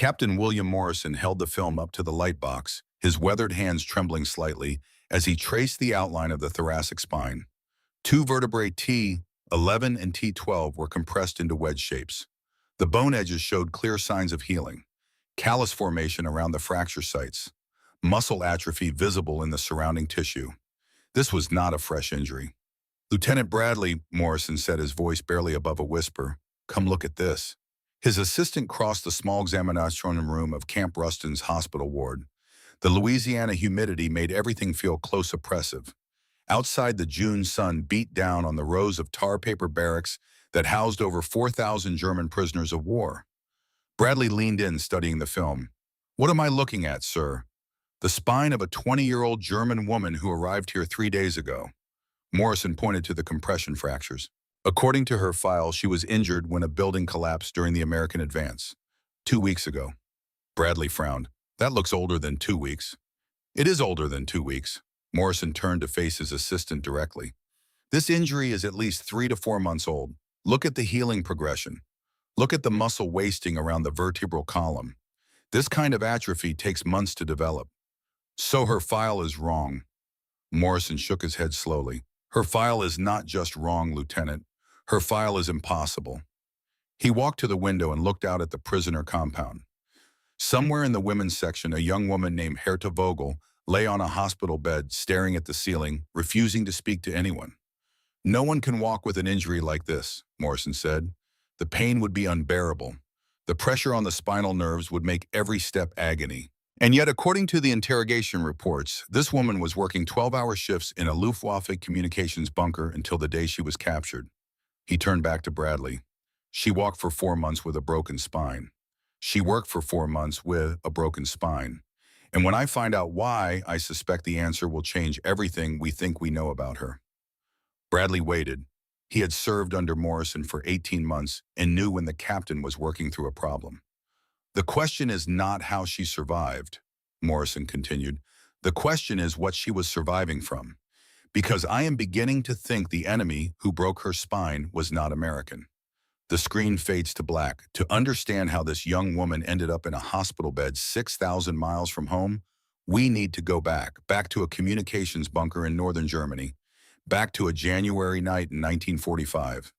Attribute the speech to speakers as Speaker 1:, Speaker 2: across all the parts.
Speaker 1: Captain William Morrison held the film up to the light box, his weathered hands trembling slightly as he traced the outline of the thoracic spine. Two vertebrae T11 and T12 were compressed into wedge shapes. The bone edges showed clear signs of healing, callus formation around the fracture sites, muscle atrophy visible in the surrounding tissue. This was not a fresh injury. "Lieutenant Bradley," Morrison said, his voice barely above a whisper, "come look at this." His assistant crossed the small examination room of Camp Ruston's hospital ward. The Louisiana humidity made everything feel close oppressive. Outside, the June sun beat down on the rows of tar paper barracks that housed over 4,000 German prisoners of war. Bradley leaned in, studying the film. "What am I looking at, sir?" "The spine of a 20-year-old German woman who arrived here 3 days ago." Morrison pointed to the compression fractures. "According to her file, she was injured when a building collapsed during the American advance. 2 weeks ago." Bradley frowned. "That looks older than 2 weeks." "It is older than 2 weeks." Morrison turned to face his assistant directly. "This injury is at least 3 to 4 months old. Look at the healing progression. Look at the muscle wasting around the vertebral column. This kind of atrophy takes months to develop." "So her file is wrong." Morrison shook his head slowly. "Her file is not just wrong, Lieutenant. Her file is impossible." He walked to the window and looked out at the prisoner compound. Somewhere in the women's section, a young woman named Herta Vogel lay on a hospital bed, staring at the ceiling, refusing to speak to anyone. "No one can walk with an injury like this," Morrison said. "The pain would be unbearable. The pressure on the spinal nerves would make every step agony." And yet, according to the interrogation reports, this woman was working 12-hour shifts in a Luftwaffe communications bunker until the day she was captured. He turned back to Bradley. "She walked for 4 months with a broken spine. She worked for 4 months with a broken spine. And when I find out why, I suspect the answer will change everything we think we know about her." Bradley waited. He had served under Morrison for 18 months and knew when the captain was working through a problem. "The question is not how she survived," Morrison continued. "The question is what she was surviving from. Because I am beginning to think the enemy who broke her spine was not American." The screen fades to black. To understand how this young woman ended up in a hospital bed 6,000 miles from home, we need to go back to a communications bunker in northern Germany, back to a January night in 1945,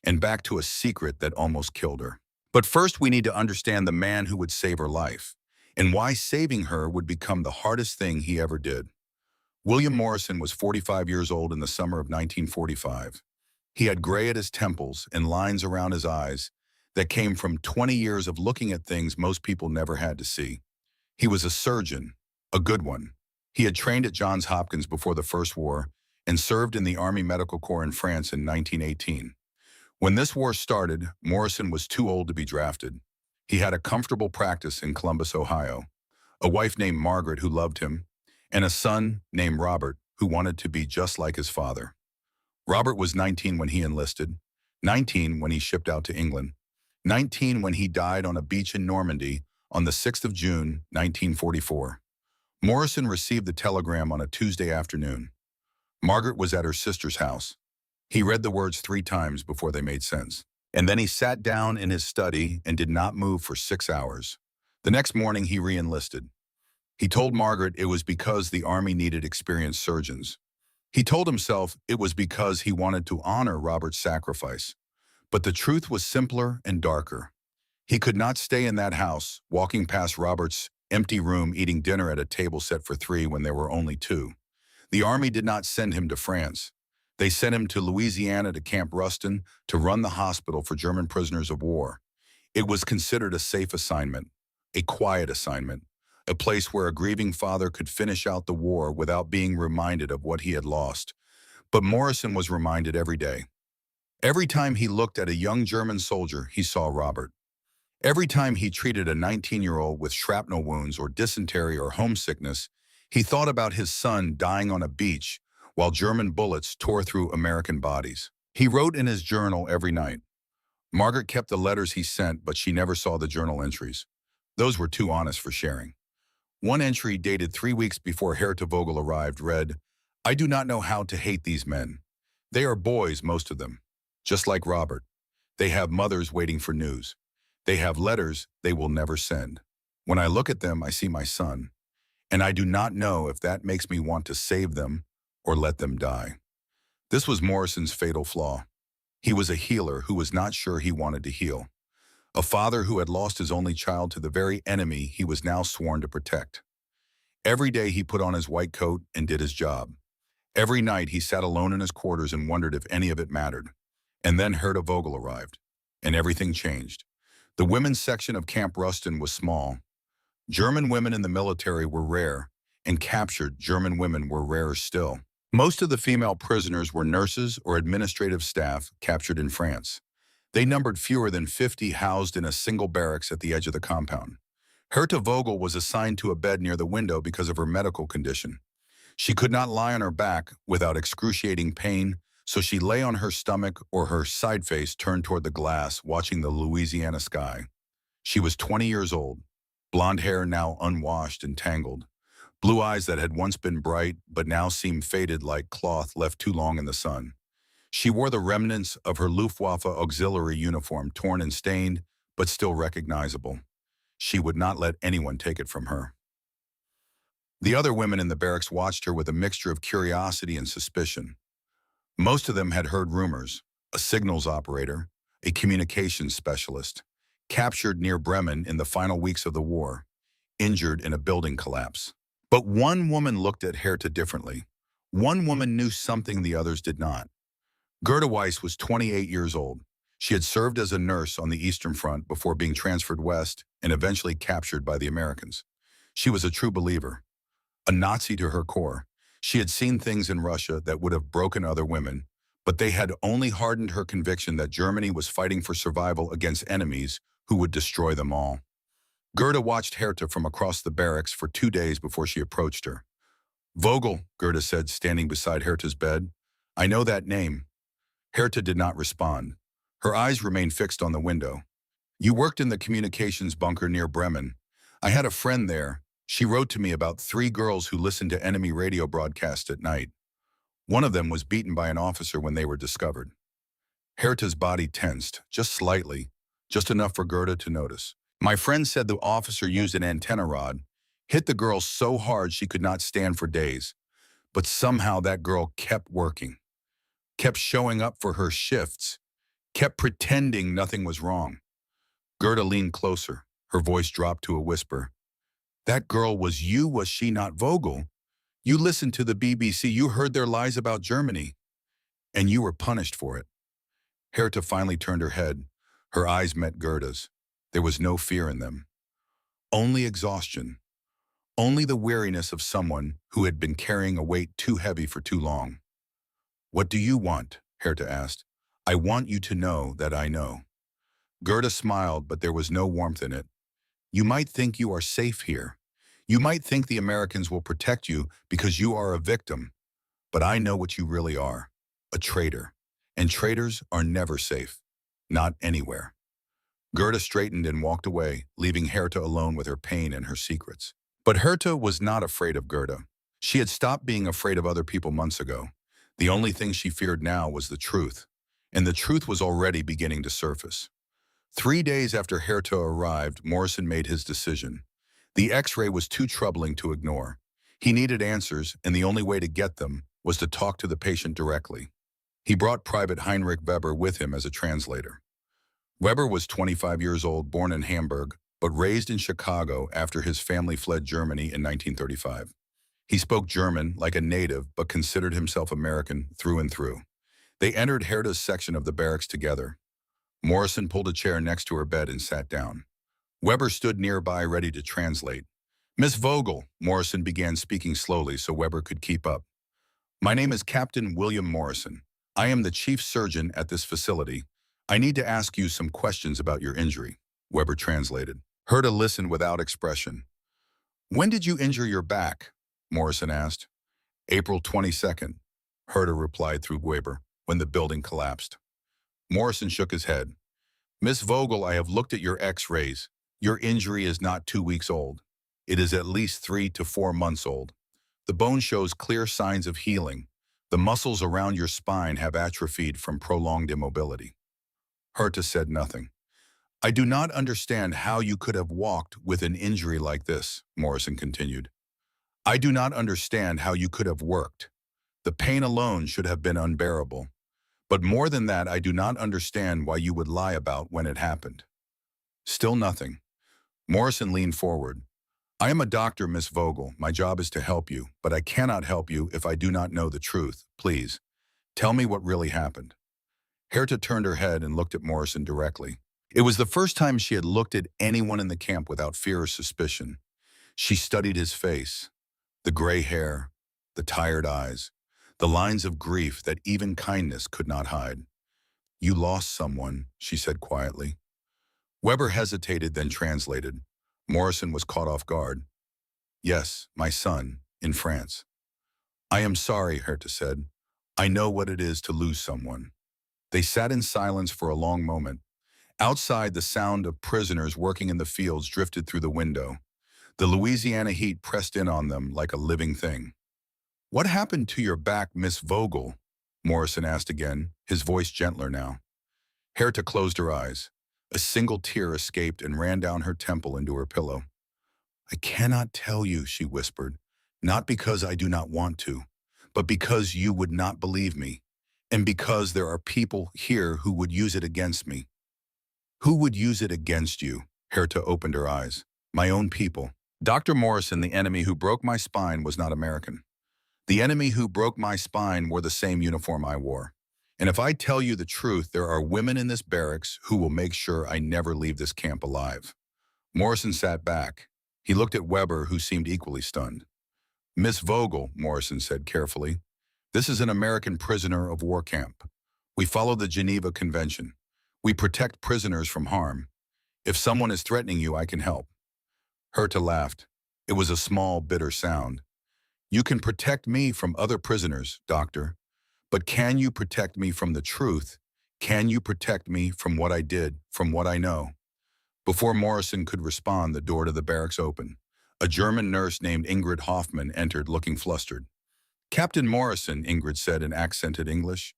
Speaker 1: and back to a secret that almost killed her. But first, we need to understand the man who would save her life, and why saving her would become the hardest thing he ever did. William Morrison was 45 years old in the summer of 1945. He had gray at his temples and lines around his eyes that came from 20 years of looking at things most people never had to see. He was a surgeon, a good one. He had trained at Johns Hopkins before the First War and served in the Army Medical Corps in France in 1918. When this war started, Morrison was too old to be drafted. He had a comfortable practice in Columbus, Ohio, a wife named Margaret who loved him, and a son named Robert who wanted to be just like his father. Robert was 19 when he enlisted, 19 when he shipped out to England, 19 when he died on a beach in Normandy on the 6th of June, 1944. Morrison received the telegram on a Tuesday afternoon. Margaret was at her sister's house. He read the words 3 times before they made sense. And then he sat down in his study and did not move for 6 hours. The next morning, he re-enlisted. He told Margaret it was because the Army needed experienced surgeons. He told himself it was because he wanted to honor Robert's sacrifice. But the truth was simpler and darker. He could not stay in that house, walking past Robert's empty room, eating dinner at a table set for 3 when there were only 2. The Army did not send him to France. They sent him to Louisiana to Camp Ruston to run the hospital for German prisoners of war. It was considered a safe assignment, a quiet assignment, a place where a grieving father could finish out the war without being reminded of what he had lost. But Morrison was reminded every day. Every time he looked at a young German soldier, he saw Robert. Every time he treated a 19-year-old with shrapnel wounds or dysentery or homesickness, he thought about his son dying on a beach while German bullets tore through American bodies. He wrote in his journal every night. Margaret kept the letters he sent, but she never saw the journal entries. Those were too honest for sharing. One entry, dated 3 weeks before Herta Vogel arrived, read, "I do not know how to hate these men. They are boys, most of them. Just like Robert. They have mothers waiting for news. They have letters they will never send." When I look at them, I see my son, and I do not know if that makes me want to save them or let them die. This was Morrison's fatal flaw. He was a healer who was not sure he wanted to heal, a father who had lost his only child to the very enemy he was now sworn to protect. Every day he put on his white coat and did his job. Every night he sat alone in his quarters and wondered if any of it mattered. And then Herta Vogel arrived, and everything changed. The women's section of Camp Ruston was small. German women in the military were rare, and captured German women were rarer still. Most of the female prisoners were nurses or administrative staff captured in France. They numbered fewer than 50 housed in a single barracks at the edge of the compound. Herta Vogel was assigned to a bed near the window because of her medical condition. She could not lie on her back without excruciating pain, so she lay on her stomach or her side face turned toward the glass, watching the Louisiana sky. She was 20 years old, blonde hair now unwashed and tangled, blue eyes that had once been bright but now seemed faded like cloth left too long in the sun. She wore the remnants of her Luftwaffe auxiliary uniform, torn and stained, but still recognizable. She would not let anyone take it from her. The other women in the barracks watched her with a mixture of curiosity and suspicion. Most of them had heard rumors: a signals operator, a communications specialist, captured near Bremen in the final weeks of the war, injured in a building collapse. But one woman looked at Herta differently. One woman knew something the others did not. Gerda Weiss was 28 years old. She had served as a nurse on the Eastern Front before being transferred west and eventually captured by the Americans. She was a true believer, a Nazi to her core. She had seen things in Russia that would have broken other women, but they had only hardened her conviction that Germany was fighting for survival against enemies who would destroy them all. Gerda watched Herta from across the barracks for 2 days before she approached her. "Vogel," Gerda said, standing beside Herta's bed. "I know that name." Herta did not respond. Her eyes remained fixed on the window. "You worked in the communications bunker near Bremen. I had a friend there. She wrote to me about 3 girls who listened to enemy radio broadcasts at night. One of them was beaten by an officer when they were discovered." Herta's body tensed, just slightly, just enough for Gerda to notice. "My friend said the officer used an antenna rod, hit the girl so hard she could not stand for days. But somehow that girl kept working, kept showing up for her shifts, kept pretending nothing was wrong." Gerda leaned closer. Her voice dropped to a whisper. "That girl was you, was she not, Vogel? You listened to the BBC, you heard their lies about Germany, and you were punished for it." Herta finally turned her head. Her eyes met Gerda's. There was no fear in them. Only exhaustion. Only the weariness of someone who had been carrying a weight too heavy for too long. "What do you want?" Herta asked. "I want you to know that I know." Gerda smiled, but there was no warmth in it. "You might think you are safe here. You might think the Americans will protect you because you are a victim. But I know what you really are, a traitor. And traitors are never safe. Not anywhere." Gerda straightened and walked away, leaving Herta alone with her pain and her secrets. But Herta was not afraid of Gerda. She had stopped being afraid of other people months ago. The only thing she feared now was the truth. And the truth was already beginning to surface. 3 days after Herta arrived, Morrison made his decision. The X-ray was too troubling to ignore. He needed answers, and the only way to get them was to talk to the patient directly. He brought Private Heinrich Weber with him as a translator. Weber was 25 years old, born in Hamburg, but raised in Chicago after his family fled Germany in 1935. He spoke German like a native, but considered himself American through and through. They entered Herta's section of the barracks together. Morrison pulled a chair next to her bed and sat down. Weber stood nearby, ready to translate. "Miss Vogel," Morrison began, speaking slowly so Weber could keep up. "My name is Captain William Morrison. I am the chief surgeon at this facility. I need to ask you some questions about your injury," Weber translated. Herta listened without expression. "When did you injure your back?" Morrison asked. "April 22nd, Herta replied through Weber, "when the building collapsed." Morrison shook his head. "Miss Vogel, I have looked at your X-rays. Your injury is not 2 weeks old. It is at least 3 to 4 months old. The bone shows clear signs of healing. The muscles around your spine have atrophied from prolonged immobility." Herta said nothing. I do not understand how you could have walked with an injury like this, Morrison continued. I do not understand how you could have worked. The pain alone should have been unbearable. But more than that, I do not understand why you would lie about when it happened. Still nothing. Morrison leaned forward. I am a doctor, Miss Vogel. My job is to help you, but I cannot help you if I do not know the truth. Please, tell me what really happened. Herta turned her head and looked at Morrison directly. It was the first time she had looked at anyone in the camp without fear or suspicion. She studied his face, the gray hair, the tired eyes, the lines of grief that even kindness could not hide. You lost someone, she said quietly. Weber hesitated, then translated. Morrison was caught off guard. Yes, my son, in France. I am sorry, Herta said. I know what it is to lose someone. They sat in silence for a long moment. Outside, the sound of prisoners working in the fields drifted through the window. The Louisiana heat pressed in on them like a living thing. What happened to your back, Miss Vogel? Morrison asked again, his voice gentler now. Herta closed her eyes. A single tear escaped and ran down her temple into her pillow. I cannot tell you, she whispered, not because I do not want to, but because you would not believe me, and because there are people here who would use it against me. Who would use it against you? Herta opened her eyes. My own people. Dr. Morrison, the enemy who broke my spine, was not American. The enemy who broke my spine wore the same uniform I wore. And if I tell you the truth, there are women in this barracks who will make sure I never leave this camp alive. Morrison sat back. He looked at Weber, who seemed equally stunned. Miss Vogel, Morrison said carefully, this is an American prisoner of war camp. We follow the Geneva Convention. We protect prisoners from harm. If someone is threatening you, I can help. Herta laughed. It was a small, bitter sound. You can protect me from other prisoners, doctor. But can you protect me from the truth? Can you protect me from what I did, from what I know? Before Morrison could respond, the door to the barracks opened. A German nurse named Ingrid Hoffman entered, looking flustered. Captain Morrison, Ingrid said in accented English.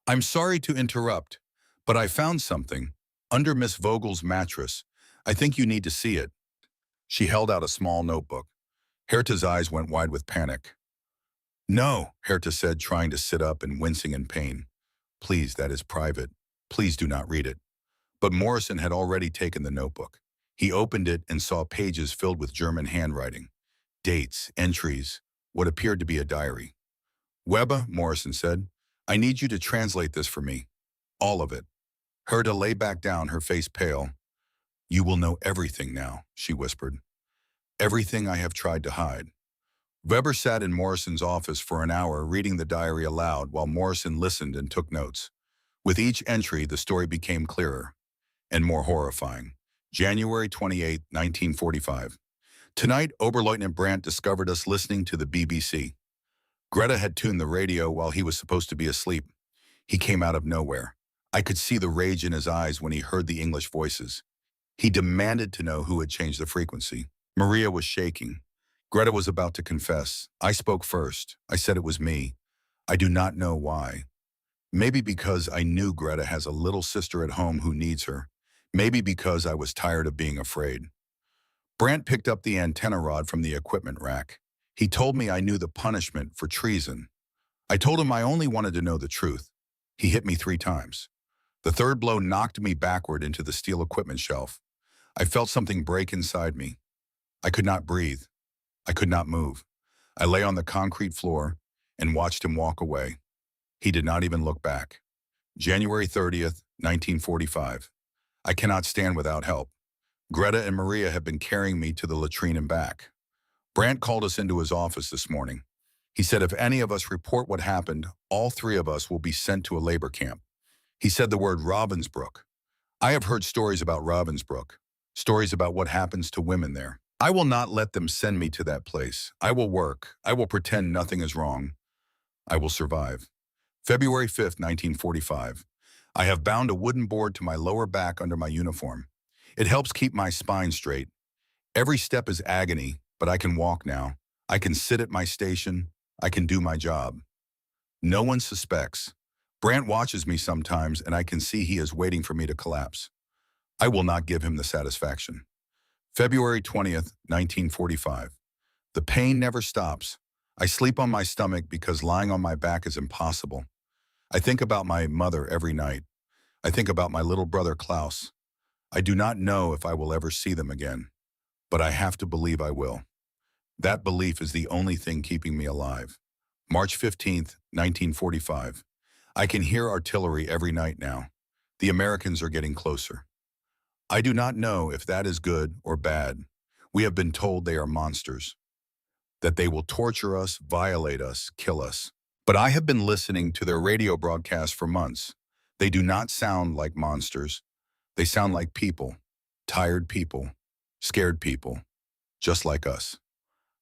Speaker 1: I'm sorry to interrupt, but I found something. Under Miss Vogel's mattress. I think you need to see it. She held out a small notebook. Herta's eyes went wide with panic. No, Herta said, trying to sit up and wincing in pain. Please, that is private. Please do not read it. But Morrison had already taken the notebook. He opened it and saw pages filled with German handwriting. Dates, entries, what appeared to be a diary. Weber, Morrison said, I need you to translate this for me. All of it. Herta lay back down, her face pale. You will know everything now, she whispered. Everything I have tried to hide. Weber sat in Morrison's office for an hour reading the diary aloud while Morrison listened and took notes. With each entry, the story became clearer and more horrifying. January 28, 1945. Tonight, Oberleutnant Brandt discovered us listening to the BBC. Greta had tuned the radio while he was supposed to be asleep. He came out of nowhere. I could see the rage in his eyes when he heard the English voices. He demanded to know who had changed the frequency. Maria was shaking. Greta was about to confess. I spoke first. I said it was me. I do not know why. Maybe because I knew Greta has a little sister at home who needs her. Maybe because I was tired of being afraid. Brandt picked up the antenna rod from the equipment rack. He told me I knew the punishment for treason. I told him I only wanted to know the truth. He hit me 3 times. The third blow knocked me backward into the steel equipment shelf. I felt something break inside me. I could not breathe. I could not move. I lay on the concrete floor and watched him walk away. He did not even look back. January 30th, 1945. I cannot stand without help. Greta and Maria have been carrying me to the latrine and back. Brandt called us into his office this morning. He said if any of us report what happened, all 3 of us will be sent to a labor camp. He said the word Ravensbrück. I have heard stories about Ravensbrück, stories about what happens to women there. I will not let them send me to that place. I will work. I will pretend nothing is wrong. I will survive. February 5th, 1945. I have bound a wooden board to my lower back under my uniform. It helps keep my spine straight. Every step is agony, but I can walk now. I can sit at my station. I can do my job. No one suspects. Brandt watches me sometimes, and I can see he is waiting for me to collapse. I will not give him the satisfaction. February 20th, 1945. The pain never stops. I sleep on my stomach because lying on my back is impossible. I think about my mother every night. I think about my little brother Klaus. I do not know if I will ever see them again, but I have to believe I will. That belief is the only thing keeping me alive. March 15th, 1945. I can hear artillery every night now. The Americans are getting closer. I do not know if that is good or bad. We have been told they are monsters, that they will torture us, violate us, kill us. But I have been listening to their radio broadcasts for months. They do not sound like monsters. They sound like people, tired people, scared people, just like us.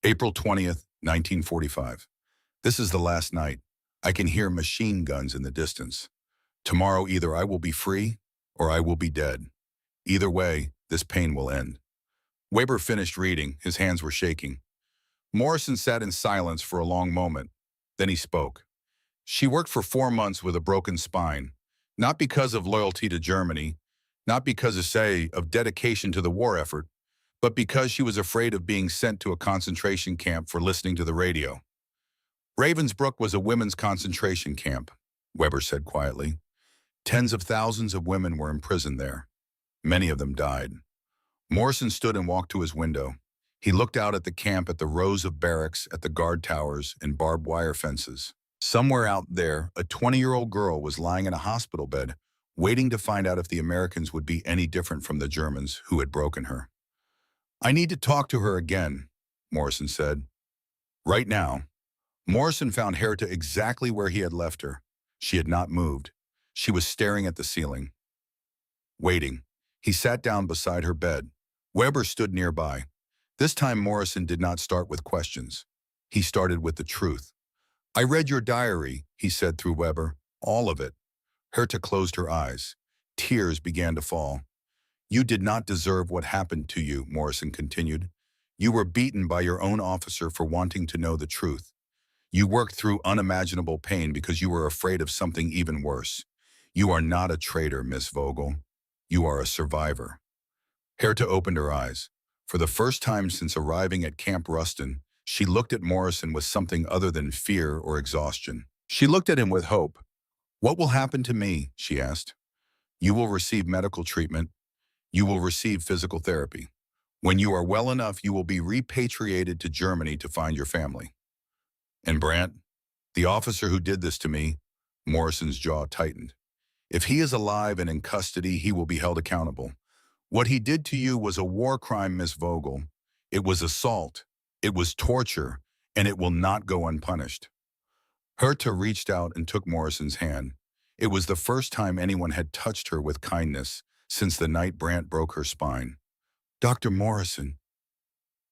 Speaker 1: April 20th, 1945. This is the last night. I can hear machine guns in the distance. Tomorrow either I will be free or I will be dead. Either way, this pain will end. Weber finished reading. His hands were shaking. Morrison sat in silence for a long moment. Then he spoke. She worked for 4 months with a broken spine, not because of loyalty to Germany, not because of dedication to the war effort, but because she was afraid of being sent to a concentration camp for listening to the radio. Ravensbrück was a women's concentration camp, Weber said quietly. Tens of thousands of women were imprisoned there. Many of them died. Morrison stood and walked to his window. He looked out at the camp, at the rows of barracks, at the guard towers and barbed wire fences. Somewhere out there, a 20-year-old girl was lying in a hospital bed, waiting to find out if the Americans would be any different from the Germans who had broken her. I need to talk to her again, Morrison said. Right now. Morrison found Herta exactly where he had left her. She had not moved. She was staring at the ceiling, waiting. He sat down beside her bed. Weber stood nearby. This time Morrison did not start with questions. He started with the truth. I read your diary, he said through Weber, all of it. Herta closed her eyes. Tears began to fall. You did not deserve what happened to you, Morrison continued. You were beaten by your own officer for wanting to know the truth. You worked through unimaginable pain because you were afraid of something even worse. You are not a traitor, Miss Vogel. You are a survivor. Herta opened her eyes. For the first time since arriving at Camp Ruston, she looked at Morrison with something other than fear or exhaustion. She looked at him with hope. What will happen to me? She asked. You will receive medical treatment. You will receive physical therapy. When you are well enough, you will be repatriated to Germany to find your family. And Brandt, the officer who did this to me, Morrison's jaw tightened. If he is alive and in custody, he will be held accountable. What he did to you was a war crime, Miss Vogel. It was assault. It was torture, and it will not go unpunished. Herta reached out and took Morrison's hand. It was the first time anyone had touched her with kindness since the night Brandt broke her spine. Dr. Morrison,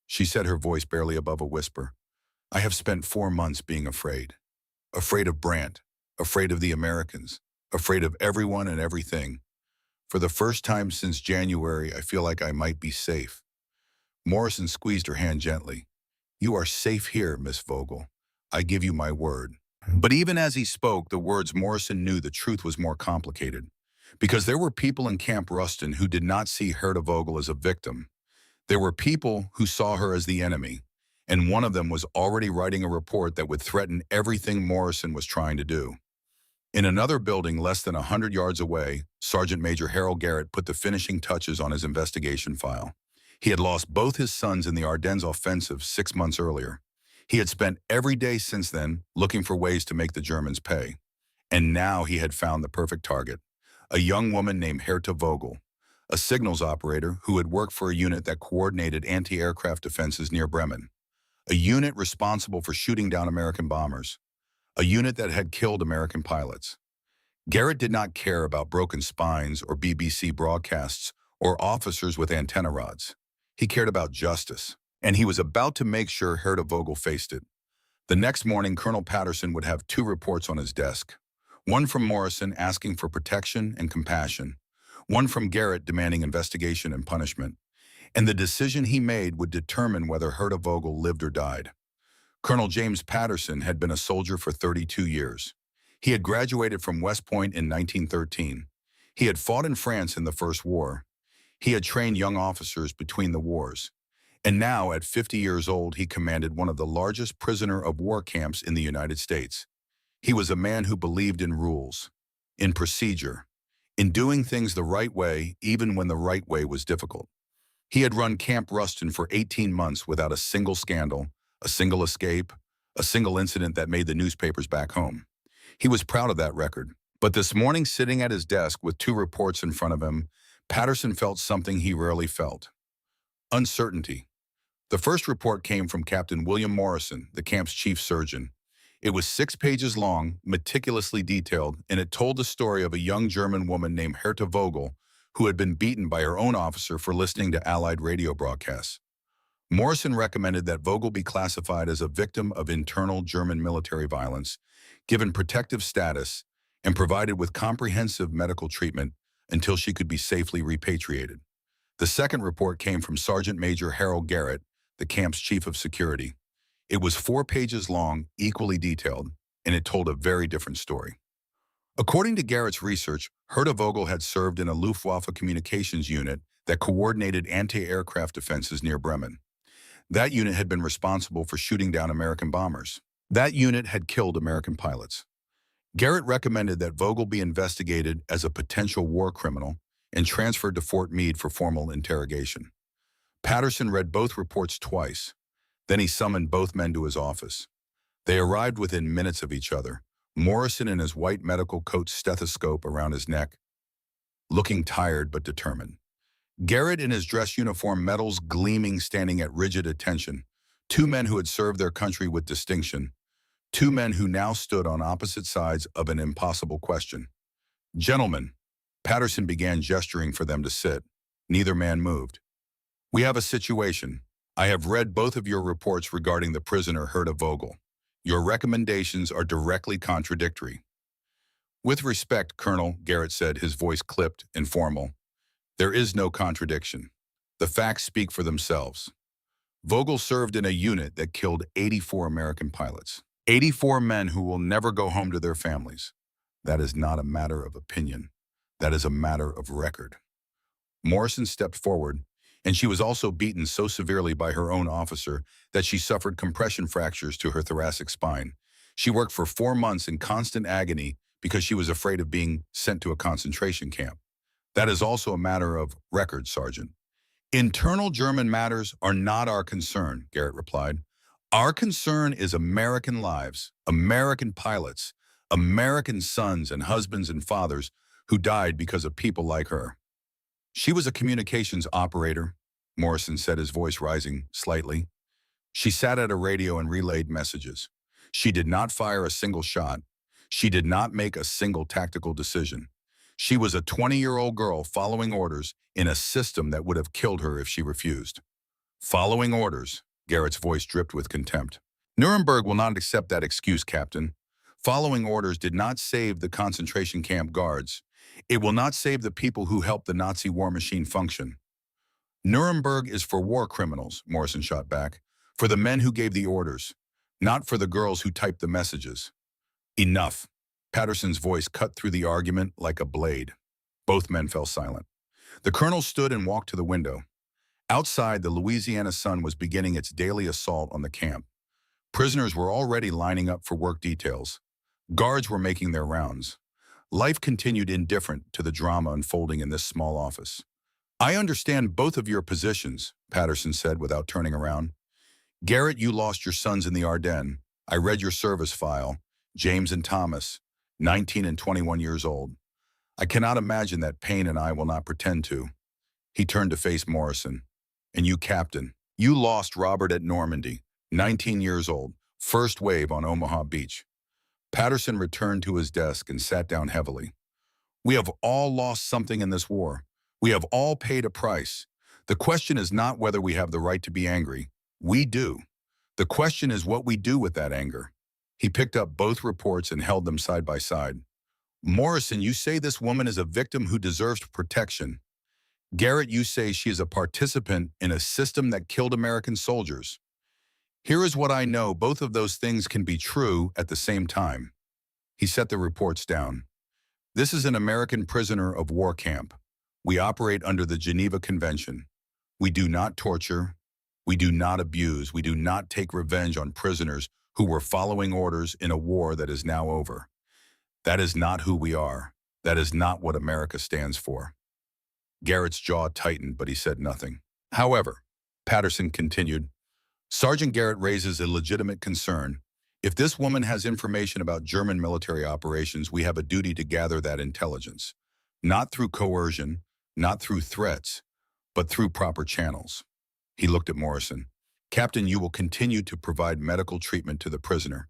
Speaker 1: she said, her voice barely above a whisper. I have spent 4 months being afraid. Afraid of Brandt, afraid of the Americans, afraid of everyone and everything. For the first time since January, I feel like I might be safe. Morrison squeezed her hand gently. You are safe here, Miss Vogel. I give you my word. But even as he spoke the words, Morrison knew the truth was more complicated. Because there were people in Camp Ruston who did not see Herta Vogel as a victim. There were people who saw her as the enemy. And one of them was already writing a report that would threaten everything Morrison was trying to do. In another building less than 100 yards away, Sergeant Major Harold Garrett put the finishing touches on his investigation file. He had lost both his sons in the Ardennes offensive 6 months earlier. He had spent every day since then looking for ways to make the Germans pay. And now he had found the perfect target, a young woman named Herta Vogel, a signals operator who had worked for a unit that coordinated anti-aircraft defenses near Bremen, a unit responsible for shooting down American bombers, a unit that had killed American pilots. Garrett did not care about broken spines or BBC broadcasts or officers with antenna rods. He cared about justice, and he was about to make sure Herta Vogel faced it. The next morning, Colonel Patterson would have 2 reports on his desk. One from Morrison asking for protection and compassion, one from Garrett demanding investigation and punishment. And the decision he made would determine whether Herta Vogel lived or died. Colonel James Patterson had been a soldier for 32 years. He had graduated from West Point in 1913. He had fought in France in the First War. He had trained young officers between the wars. And now, at 50 years old, he commanded one of the largest prisoner of war camps in the United States. He was a man who believed in rules, in procedure, in doing things the right way, even when the right way was difficult. He had run Camp Ruston for 18 months without a single scandal, a single escape, a single incident that made the newspapers back home. He was proud of that record. But this morning, sitting at his desk with two reports in front of him, Patterson felt something he rarely felt: uncertainty. The first report came from Captain William Morrison, the camp's chief surgeon. It was 6 pages long, meticulously detailed, and it told the story of a young German woman named Herta Vogel, who had been beaten by her own officer for listening to Allied radio broadcasts. Morrison recommended that Vogel be classified as a victim of internal German military violence, given protective status, and provided with comprehensive medical treatment until she could be safely repatriated. The second report came from Sergeant Major Harold Garrett, the camp's chief of security. It was 4 pages long, equally detailed, and it told a very different story. According to Garrett's research, Herta Vogel had served in a Luftwaffe communications unit that coordinated anti-aircraft defenses near Bremen. That unit had been responsible for shooting down American bombers. That unit had killed American pilots. Garrett recommended that Vogel be investigated as a potential war criminal and transferred to Fort Meade for formal interrogation. Patterson read both reports twice. Then he summoned both men to his office. They arrived within minutes of each other, Morrison in his white medical coat, stethoscope around his neck, looking tired but determined. Garrett in his dress uniform, medals gleaming, standing at rigid attention. 2 men who had served their country with distinction. 2 men who now stood on opposite sides of an impossible question. "Gentlemen," Patterson began, gesturing for them to sit. Neither man moved. "We have a situation. I have read both of your reports regarding the prisoner Herta Vogel. Your recommendations are directly contradictory." "With respect, Colonel," Garrett said, his voice clipped and formal, "there is no contradiction. The facts speak for themselves. Vogel served in a unit that killed 84 American pilots. 84 men who will never go home to their families. That is not a matter of opinion. That is a matter of record." Morrison stepped forward, and she was also beaten so severely by her own officer that she suffered compression fractures to her thoracic spine. She worked for 4 months in constant agony because she was afraid of being sent to a concentration camp. "That is also a matter of record, Sergeant." "Internal German matters are not our concern," Garrett replied. "Our concern is American lives, American pilots, American sons and husbands and fathers who died because of people like her." "She was a communications operator," Morrison said, his voice rising slightly. "She sat at a radio and relayed messages. She did not fire a single shot. She did not make a single tactical decision. She was a 20-year-old girl following orders in a system that would have killed her if she refused." "Following orders," Garrett's voice dripped with contempt. "Nuremberg will not accept that excuse, Captain. Following orders did not save the concentration camp guards. It will not save the people who helped the Nazi war machine function." "Nuremberg is for war criminals," Morrison shot back, "for the men who gave the orders, not for the girls who typed the messages." "Enough." Patterson's voice cut through the argument like a blade. Both men fell silent. The colonel stood and walked to the window. Outside, the Louisiana sun was beginning its daily assault on the camp. Prisoners were already lining up for work details. Guards were making their rounds. Life continued indifferent to the drama unfolding in this small office. "I understand both of your positions," Patterson said without turning around. "Garrett, you lost your sons in the Ardennes. I read your service file. James and Thomas, 19 and 21 years old. I cannot imagine that pain, and I will not pretend to." He turned to face Morrison. "And you, Captain, you lost Robert at Normandy, 19 years old, first wave on Omaha Beach." Patterson returned to his desk and sat down heavily. "We have all lost something in this war. We have all paid a price. The question is not whether we have the right to be angry. We do. The question is what we do with that anger." He picked up both reports and held them side by side. "Morrison, you say this woman is a victim who deserves protection. Garrett, you say she is a participant in a system that killed American soldiers. Here is what I know: both of those things can be true at the same time." He set the reports down. "This is an American prisoner of war camp. We operate under the Geneva Convention. We do not torture. We do not abuse. We do not take revenge on prisoners who were following orders in a war that is now over. That is not who we are. That is not what America stands for. Garrett's jaw tightened, but he said nothing. However, Patterson continued, Sergeant Garrett raises a legitimate concern. If this woman has information about German military operations, we have a duty to gather that intelligence. Not through coercion, not through threats, but through proper channels. He looked at Morrison. Captain, you will continue to provide medical treatment to the prisoner.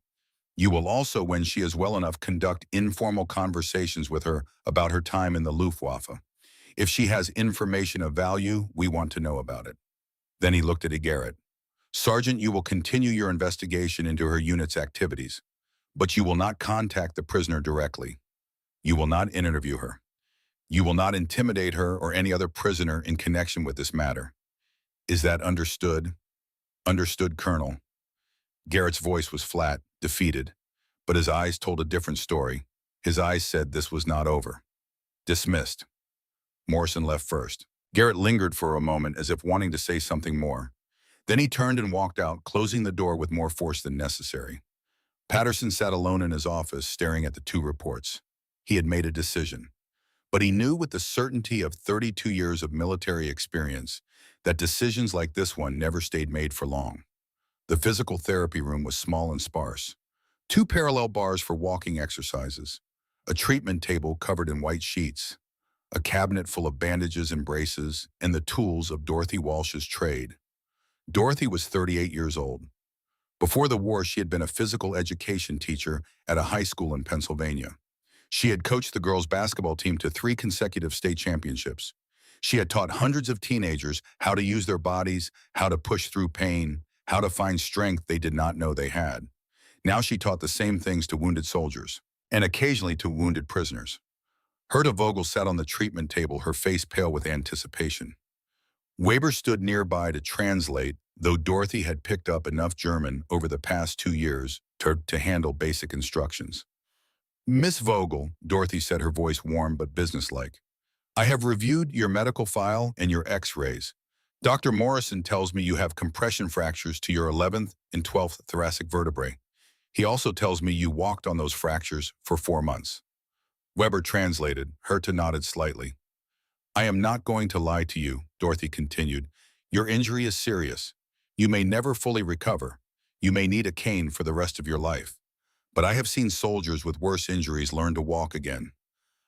Speaker 1: You will also, when she is well enough, conduct informal conversations with her about her time in the Luftwaffe. If she has information of value, we want to know about it. Then he looked at Garrett. Sergeant, you will continue your investigation into her unit's activities, but you will not contact the prisoner directly. You will not interview her. You will not intimidate her or any other prisoner in connection with this matter. Is that understood? Understood, Colonel. Garrett's voice was flat, defeated, but his eyes told a different story. His eyes said this was not over. Dismissed. Morrison left first. Garrett lingered for a moment as if wanting to say something more. Then he turned and walked out, closing the door with more force than necessary. Patterson sat alone in his office, staring at the two reports. He had made a decision. But he knew with the certainty of 32 years of military experience that decisions like this one never stayed made for long. The physical therapy room was small and sparse. 2 parallel bars for walking exercises, a treatment table covered in white sheets, a cabinet full of bandages and braces, and the tools of Dorothy Walsh's trade. Dorothy was 38 years old. Before the war, she had been a physical education teacher at a high school in Pennsylvania. She had coached the girls' basketball team to 3 consecutive state championships. She had taught hundreds of teenagers how to use their bodies, how to push through pain, how to find strength they did not know they had. Now she taught the same things to wounded soldiers, and occasionally to wounded prisoners. Herta Vogel sat on the treatment table, her face pale with anticipation. Weber stood nearby to translate, though Dorothy had picked up enough German over the past 2 years to handle basic instructions. Miss Vogel, Dorothy said, her voice warm but businesslike. I have reviewed your medical file and your x-rays. Dr. Morrison tells me you have compression fractures to your 11th and 12th thoracic vertebrae. He also tells me you walked on those fractures for 4 months. Weber translated. Herta nodded slightly. I am not going to lie to you, Dorothy continued. Your injury is serious. You may never fully recover. You may need a cane for the rest of your life. But I have seen soldiers with worse injuries learn to walk again.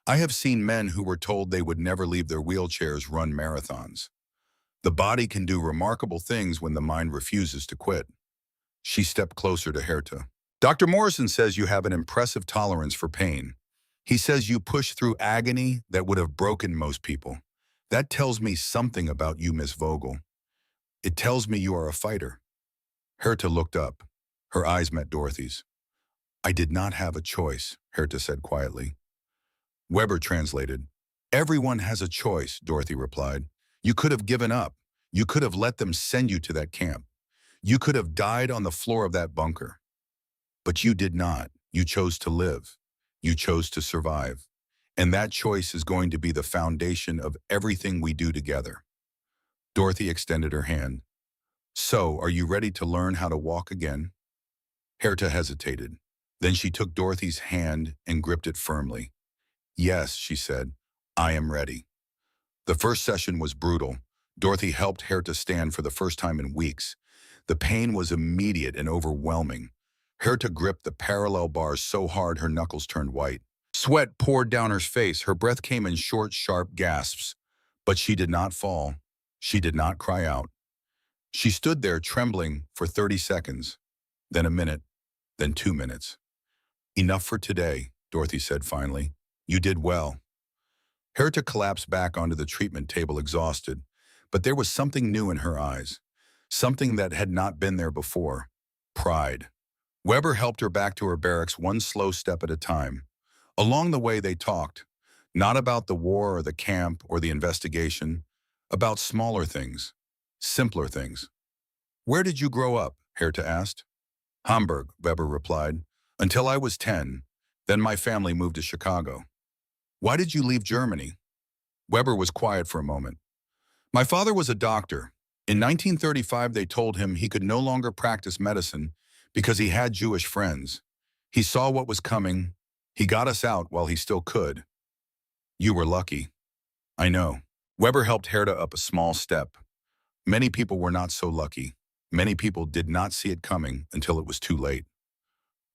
Speaker 1: I have seen men who were told they would never leave their wheelchairs run marathons. The body can do remarkable things when the mind refuses to quit. She stepped closer to Herta. Dr. Morrison says you have an impressive tolerance for pain. He says you push through agony that would have broken most people. That tells me something about you, Miss Vogel. It tells me you are a fighter. Herta looked up. Her eyes met Dorothy's. I did not have a choice, Herta said quietly. Weber translated. Everyone has a choice, Dorothy replied. You could have given up. You could have let them send you to that camp. You could have died on the floor of that bunker. But you did not. You chose to live. You chose to survive. And that choice is going to be the foundation of everything we do together. Dorothy extended her hand. So, are you ready to learn how to walk again? Herta hesitated. Then she took Dorothy's hand and gripped it firmly. Yes, she said, I am ready. The first session was brutal. Dorothy helped Herta stand for the first time in weeks. The pain was immediate and overwhelming. Herta gripped the parallel bars so hard her knuckles turned white. Sweat poured down her face. Her breath came in short, sharp gasps. But she did not fall. She did not cry out. She stood there trembling for 30 seconds, then a minute, then 2 minutes. Enough for today, Dorothy said finally. You did well. Herta collapsed back onto the treatment table exhausted, but there was something new in her eyes, something that had not been there before. Pride. Weber helped her back to her barracks one slow step at a time. Along the way they talked, not about the war or the camp or the investigation, about smaller things, simpler things. Where did you grow up? Herta asked. Hamburg, Weber replied. Until I was 10. Then my family moved to Chicago. Why did you leave Germany? Weber was quiet for a moment. My father was a doctor. In 1935, they told him he could no longer practice medicine because he had Jewish friends. He saw what was coming. He got us out while he still could. You were lucky. I know. Weber helped Herta up a small step. Many people were not so lucky. Many people did not see it coming until it was too late.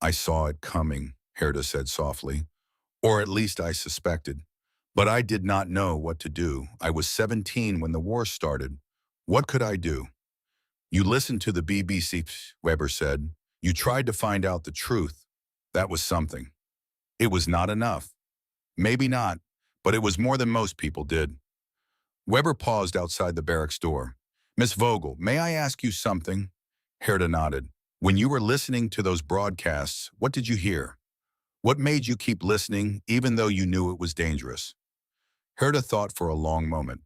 Speaker 1: I saw it coming, Herta said softly. Or at least I suspected. But I did not know what to do. I was 17 when the war started. What could I do? You listened to the BBC, Weber said. You tried to find out the truth. That was something. It was not enough. Maybe not, but it was more than most people did. Weber paused outside the barracks door. Miss Vogel, may I ask you something? Herta nodded. When you were listening to those broadcasts, what did you hear? What made you keep listening, even though you knew it was dangerous? Herta thought for a long moment.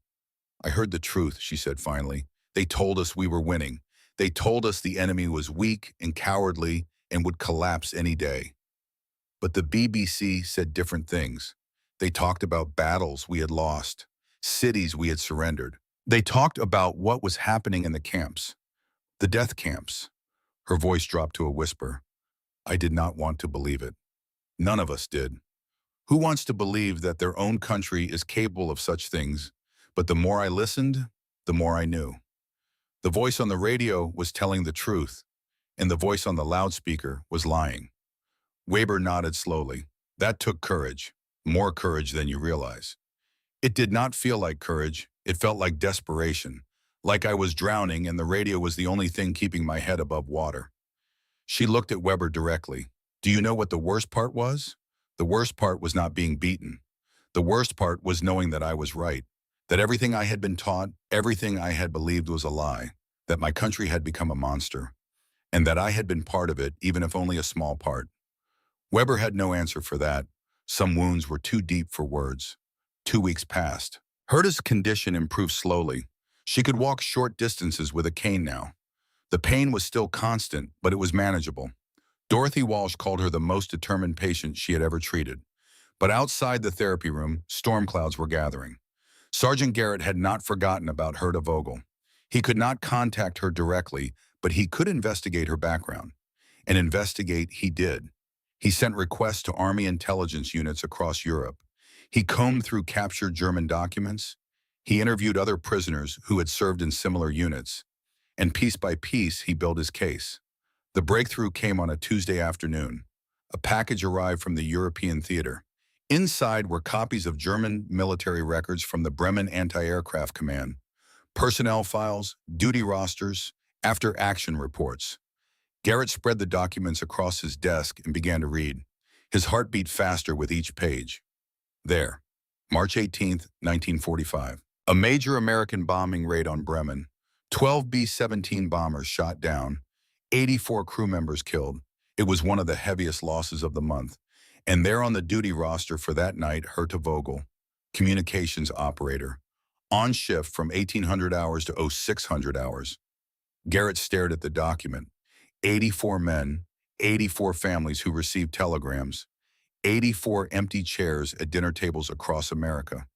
Speaker 1: I heard the truth, she said finally. They told us we were winning. They told us the enemy was weak and cowardly and would collapse any day. But the BBC said different things. They talked about battles we had lost, cities we had surrendered. They talked about what was happening in the camps, the death camps. Her voice dropped to a whisper. I did not want to believe it. None of us did. Who wants to believe that their own country is capable of such things? But the more I listened, the more I knew. The voice on the radio was telling the truth, and the voice on the loudspeaker was lying. Weber nodded slowly. That took courage, more courage than you realize. It did not feel like courage. It felt like desperation, like I was drowning and the radio was the only thing keeping my head above water. She looked at Weber directly. Do you know what the worst part was? The worst part was not being beaten. The worst part was knowing that I was right, that everything I had been taught, everything I had believed was a lie, that my country had become a monster, and that I had been part of it, even if only a small part. Weber had no answer for that. Some wounds were too deep for words. 2 weeks passed. Herta's condition improved slowly. She could walk short distances with a cane now. The pain was still constant, but it was manageable. Dorothy Walsh called her the most determined patient she had ever treated. But outside the therapy room, storm clouds were gathering. Sergeant Garrett had not forgotten about Herta Vogel. He could not contact her directly, but he could investigate her background. And investigate he did. He sent requests to Army intelligence units across Europe. He combed through captured German documents. He interviewed other prisoners who had served in similar units. And piece by piece, he built his case. The breakthrough came on a Tuesday afternoon. A package arrived from the European theater. Inside were copies of German military records from the Bremen Anti-Aircraft Command, personnel files, duty rosters, after-action reports. Garrett spread the documents across his desk and began to read. His heart beat faster with each page. There, March 18, 1945. A major American bombing raid on Bremen. 12 B-17 bombers shot down. 84 crew members killed. It was one of the heaviest losses of the month. And there on the duty roster for that night, Herta Vogel, communications operator, on shift from 1800 hours to 0600 hours. Garrett stared at the document. 84 men, 84 families who received telegrams, 84 empty chairs at dinner tables across America.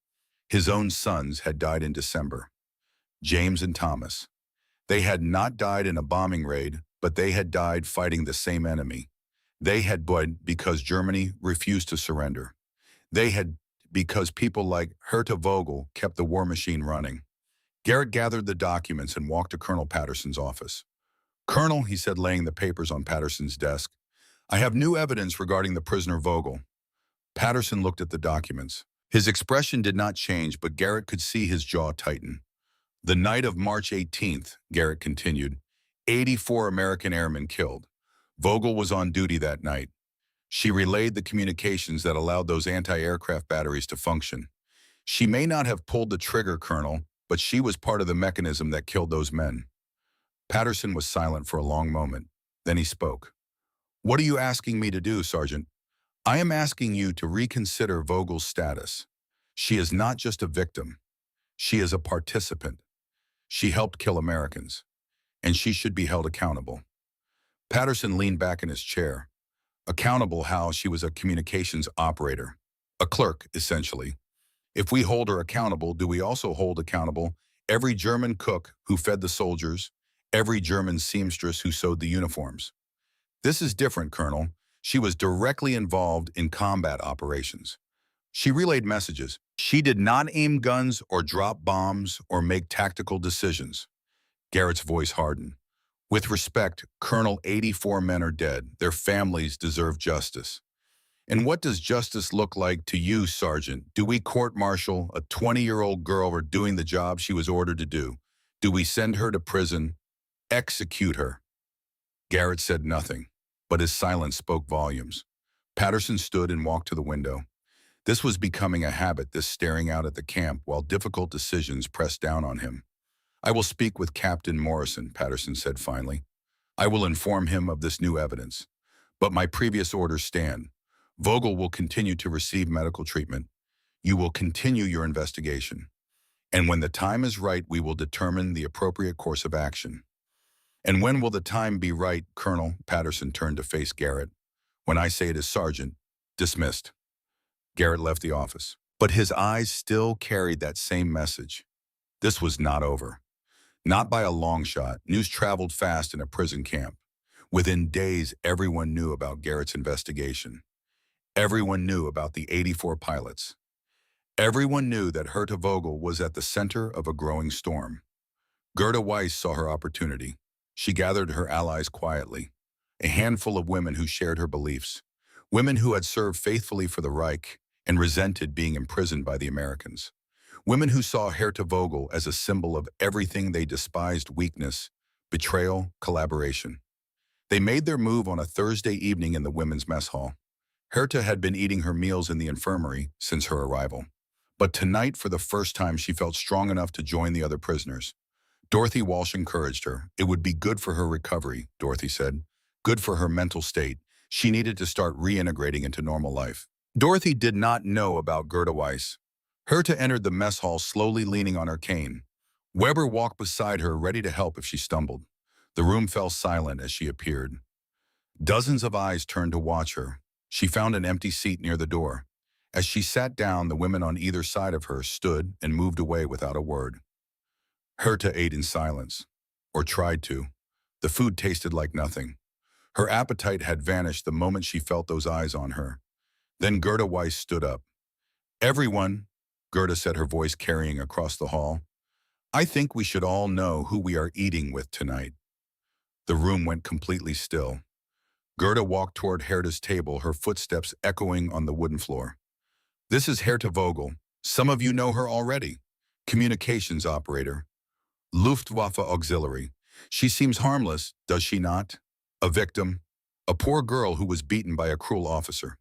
Speaker 1: His own sons had died in December. James and Thomas. They had not died in a bombing raid, but they had died fighting the same enemy. They had died because Germany refused to surrender. They had because people like Herta Vogel kept the war machine running. Garrett gathered the documents and walked to Colonel Patterson's office. Colonel, he said, laying the papers on Patterson's desk, I have new evidence regarding the prisoner Vogel. Patterson looked at the documents. His expression did not change, but Garrett could see his jaw tighten. The night of March 18th, Garrett continued, 84 American airmen killed. Vogel was on duty that night. She relayed the communications that allowed those anti-aircraft batteries to function. She may not have pulled the trigger, Colonel, but she was part of the mechanism that killed those men. Patterson was silent for a long moment. Then he spoke. What are you asking me to do, Sergeant? I am asking you to reconsider Vogel's status. She is not just a victim. She is a participant. She helped kill Americans, and she should be held accountable. Patterson leaned back in his chair. Accountable how? She was a communications operator, a clerk, essentially. If we hold her accountable, do we also hold accountable every German cook who fed the soldiers, every German seamstress who sewed the uniforms? This is different, Colonel. She was directly involved in combat operations. She relayed messages. She did not aim guns or drop bombs or make tactical decisions. Garrett's voice hardened. With respect, Colonel, 84 men are dead. Their families deserve justice. And what does justice look like to you, Sergeant? Do we court-martial a 20-year-old girl for doing the job she was ordered to do? Do we send her to prison? Execute her. Garrett said nothing, but his silence spoke volumes. Patterson stood and walked to the window. This was becoming a habit, this staring out at the camp while difficult decisions pressed down on him. I will speak with Captain Morrison, Patterson said finally. I will inform him of this new evidence. But my previous orders stand. Vogel will continue to receive medical treatment. You will continue your investigation. And when the time is right, we will determine the appropriate course of action. And when will the time be right, Colonel? Patterson turned to face Garrett. When I say it is Sergeant. Dismissed. Garrett left the office. But his eyes still carried that same message. This was not over. Not by a long shot. News traveled fast in a prison camp. Within days, everyone knew about Garrett's investigation. Everyone knew about the 84 pilots. Everyone knew that Herta Vogel was at the center of a growing storm. Gerda Weiss saw her opportunity. She gathered her allies quietly, a handful of women who shared her beliefs, women who had served faithfully for the Reich and resented being imprisoned by the Americans, women who saw Herta Vogel as a symbol of everything they despised: weakness, betrayal, collaboration. They made their move on a Thursday evening in the women's mess hall. Herta had been eating her meals in the infirmary since her arrival. But tonight, for the first time, she felt strong enough to join the other prisoners. Dorothy Walsh encouraged her. It would be good for her recovery, Dorothy said. Good for her mental state. She needed to start reintegrating into normal life. Dorothy did not know about Gerda Weiss. Herta entered the mess hall slowly, leaning on her cane. Weber walked beside her, ready to help if she stumbled. The room fell silent as she appeared. Dozens of eyes turned to watch her. She found an empty seat near the door. As she sat down, the women on either side of her stood and moved away without a word. Herta ate in silence, or tried to. The food tasted like nothing. Her appetite had vanished the moment she felt those eyes on her. Then Gerda Weiss stood up. Everyone, Gerda said, her voice carrying across the hall, I think we should all know who we are eating with tonight. The room went completely still. Gerda walked toward Herta's table, her footsteps echoing on the wooden floor. This is Herta Vogel. Some of you know her already. Communications operator. Luftwaffe auxiliary. She seems harmless, does she not? A victim. A poor girl who was beaten by a cruel officer.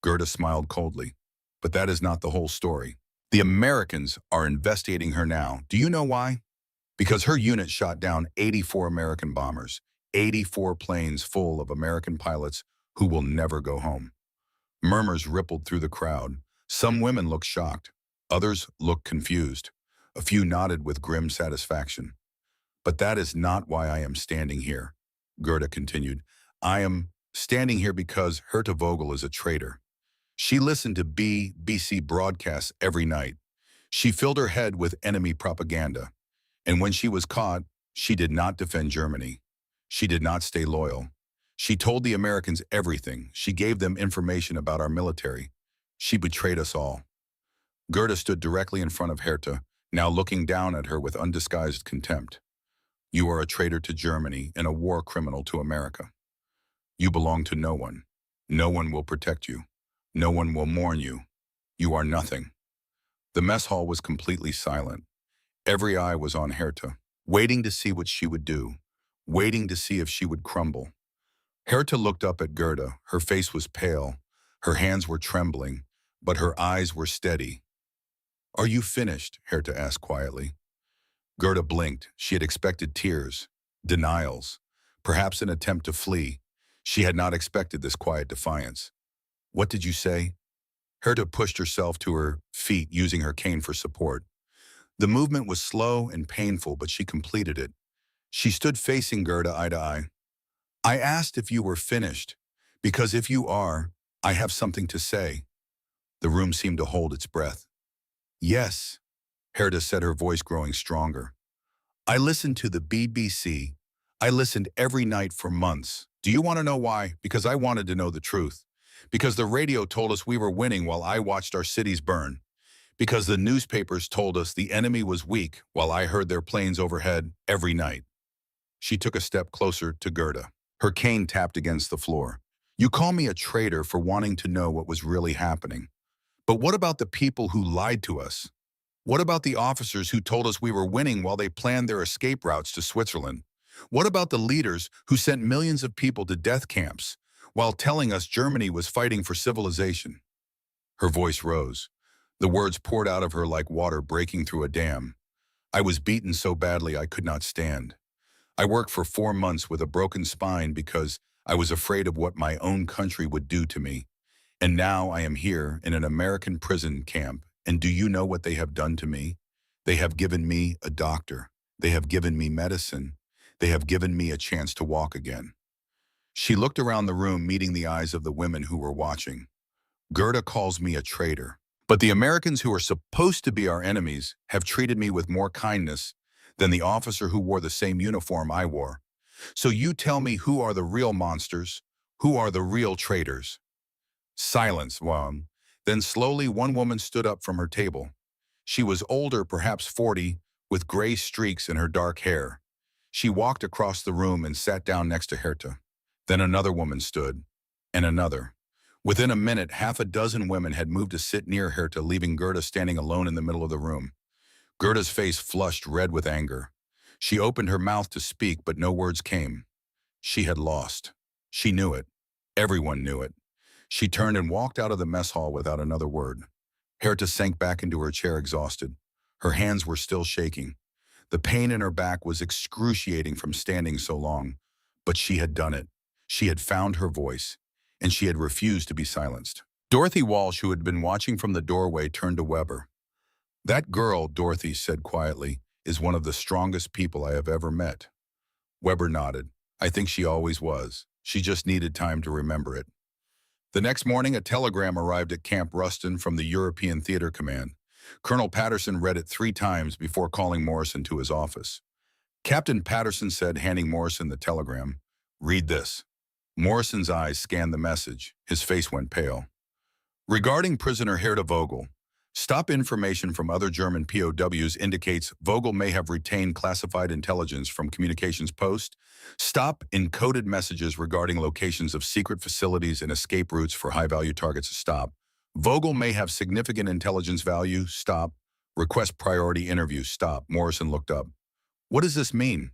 Speaker 1: Gerda smiled coldly. But that is not the whole story. The Americans are investigating her now. Do you know why? Because her unit shot down 84 American bombers, 84 planes full of American pilots who will never go home. Murmurs rippled through the crowd. Some women looked shocked. Others looked confused. A few nodded with grim satisfaction. But that is not why I am standing here, Gerda continued. I am standing here because Herta Vogel is a traitor. She listened to BBC broadcasts every night. She filled her head with enemy propaganda. And when she was caught, she did not defend Germany. She did not stay loyal. She told the Americans everything. She gave them information about our military. She betrayed us all. Gerda stood directly in front of Herta, now looking down at her with undisguised contempt. You are a traitor to Germany and a war criminal to America. You belong to no one. No one will protect you. No one will mourn you. You are nothing. The mess hall was completely silent. Every eye was on Herta, waiting to see what she would do, waiting to see if she would crumble. Herta looked up at Gerda. Her face was pale. Her hands were trembling, but her eyes were steady. Are you finished? Herta asked quietly. Gerda blinked. She had expected tears, denials, perhaps an attempt to flee. She had not expected this quiet defiance. What did you say? Herta pushed herself to her feet, using her cane for support. The movement was slow and painful, but she completed it. She stood facing Gerda eye to eye. I asked if you were finished, because if you are, I have something to say. The room seemed to hold its breath. Yes, Herta said, her voice growing stronger. I listened to the BBC. I listened every night for months. Do you want to know why? Because I wanted to know the truth. Because the radio told us we were winning while I watched our cities burn. Because the newspapers told us the enemy was weak while I heard their planes overhead every night. She took a step closer to Gerda. Her cane tapped against the floor. You call me a traitor for wanting to know what was really happening. But what about the people who lied to us? What about the officers who told us we were winning while they planned their escape routes to Switzerland? What about the leaders who sent millions of people to death camps while telling us Germany was fighting for civilization? Her voice rose. The words poured out of her like water breaking through a dam. I was beaten so badly I could not stand. I worked for 4 months with a broken spine because I was afraid of what my own country would do to me. And now I am here in an American prison camp, and do you know what they have done to me? They have given me a doctor. They have given me medicine. They have given me a chance to walk again. She looked around the room, meeting the eyes of the women who were watching. Gerda calls me a traitor. But the Americans who are supposed to be our enemies have treated me with more kindness than the officer who wore the same uniform I wore. So you tell me, who are the real monsters? Who are the real traitors? Silence, Wong. Then slowly one woman stood up from her table. She was older, perhaps 40, with gray streaks in her dark hair. She walked across the room and sat down next to Herta. Then another woman stood, and another. Within a minute, half a dozen women had moved to sit near Herta, leaving Gerda standing alone in the middle of the room. Gerda's face flushed red with anger. She opened her mouth to speak, but no words came. She had lost. She knew it. Everyone knew it. She turned and walked out of the mess hall without another word. Herta sank back into her chair, exhausted. Her hands were still shaking. The pain in her back was excruciating from standing so long. But she had done it. She had found her voice, and she had refused to be silenced. Dorothy Walsh, who had been watching from the doorway, turned to Weber. That girl, Dorothy said quietly, is one of the strongest people I have ever met. Weber nodded. I think she always was. She just needed time to remember it. The next morning, a telegram arrived at Camp Ruston from the European Theater Command. Colonel Patterson read it 3 times before calling Morrison to his office. Captain Patterson said, handing Morrison the telegram, "Read this." Morrison's eyes scanned the message. His face went pale. Regarding prisoner Herta Vogel, stop information from other German POWs indicates Vogel may have retained classified intelligence from communications post. Stop encoded messages regarding locations of secret facilities and escape routes for high-value targets. Stop. Vogel may have significant intelligence value. Stop. Request priority interview. Stop. Morrison looked up. What does this mean?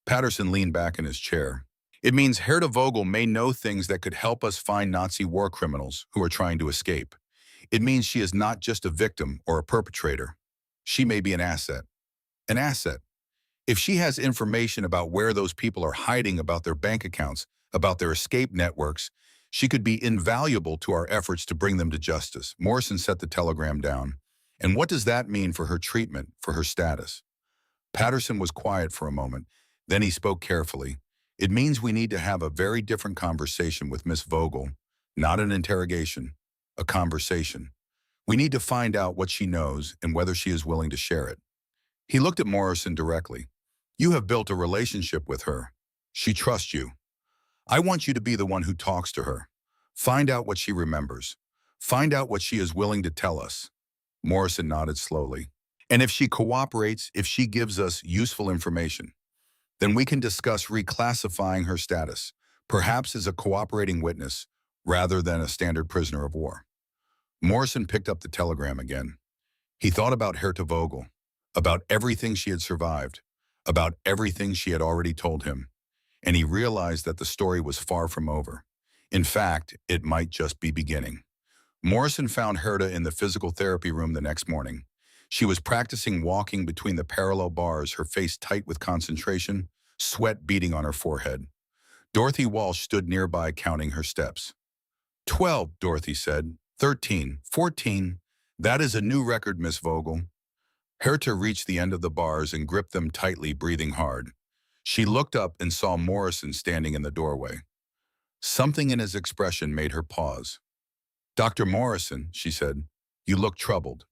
Speaker 1: Patterson leaned back in his chair. It means Herta Vogel may know things that could help us find Nazi war criminals who are trying to escape. It means she is not just a victim or a perpetrator. She may be an asset. An asset. If she has information about where those people are hiding, about their bank accounts, about their escape networks, she could be invaluable to our efforts to bring them to justice. Morrison set the telegram down. And what does that mean for her treatment, for her status? Patterson was quiet for a moment. Then he spoke carefully. It means we need to have a very different conversation with Miss Vogel. Not an interrogation, a conversation. We need to find out what she knows and whether she is willing to share it. He looked at Morrison directly. You have built a relationship with her. She trusts you. I want you to be the one who talks to her. Find out what she remembers. Find out what she is willing to tell us. Morrison nodded slowly. And if she cooperates, if she gives us useful information, then we can discuss reclassifying her status, perhaps as a cooperating witness rather than a standard prisoner of war. Morrison picked up the telegram again. He thought about Herta Vogel, about everything she had survived, about everything she had already told him, and he realized that the story was far from over. In fact, it might just be beginning. Morrison found Herta in the physical therapy room the next morning. She was practicing walking between the parallel bars, her face tight with concentration, sweat beading on her forehead. Dorothy Walsh stood nearby, counting her steps. 12, Dorothy said. 13, 14. That is a new record, Miss Vogel. Herta reached the end of the bars and gripped them tightly, breathing hard. She looked up and saw Morrison standing in the doorway. Something in his expression made her pause. Dr. Morrison, she said, you look troubled.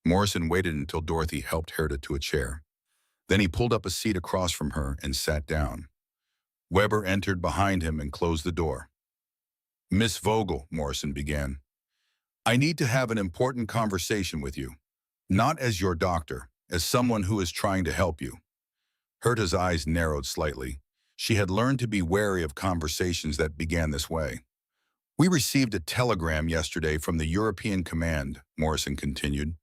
Speaker 1: Morrison waited until Dorothy helped Herta to a chair. Then he pulled up a seat across from her and sat down. Weber entered behind him and closed the door. "Miss Vogel," Morrison began, "I need to have an important conversation with you. Not as your doctor, as someone who is trying to help you." Herta's eyes narrowed slightly. She had learned to be wary of conversations that began this way. "We received a telegram yesterday from the European Command," Morrison continued.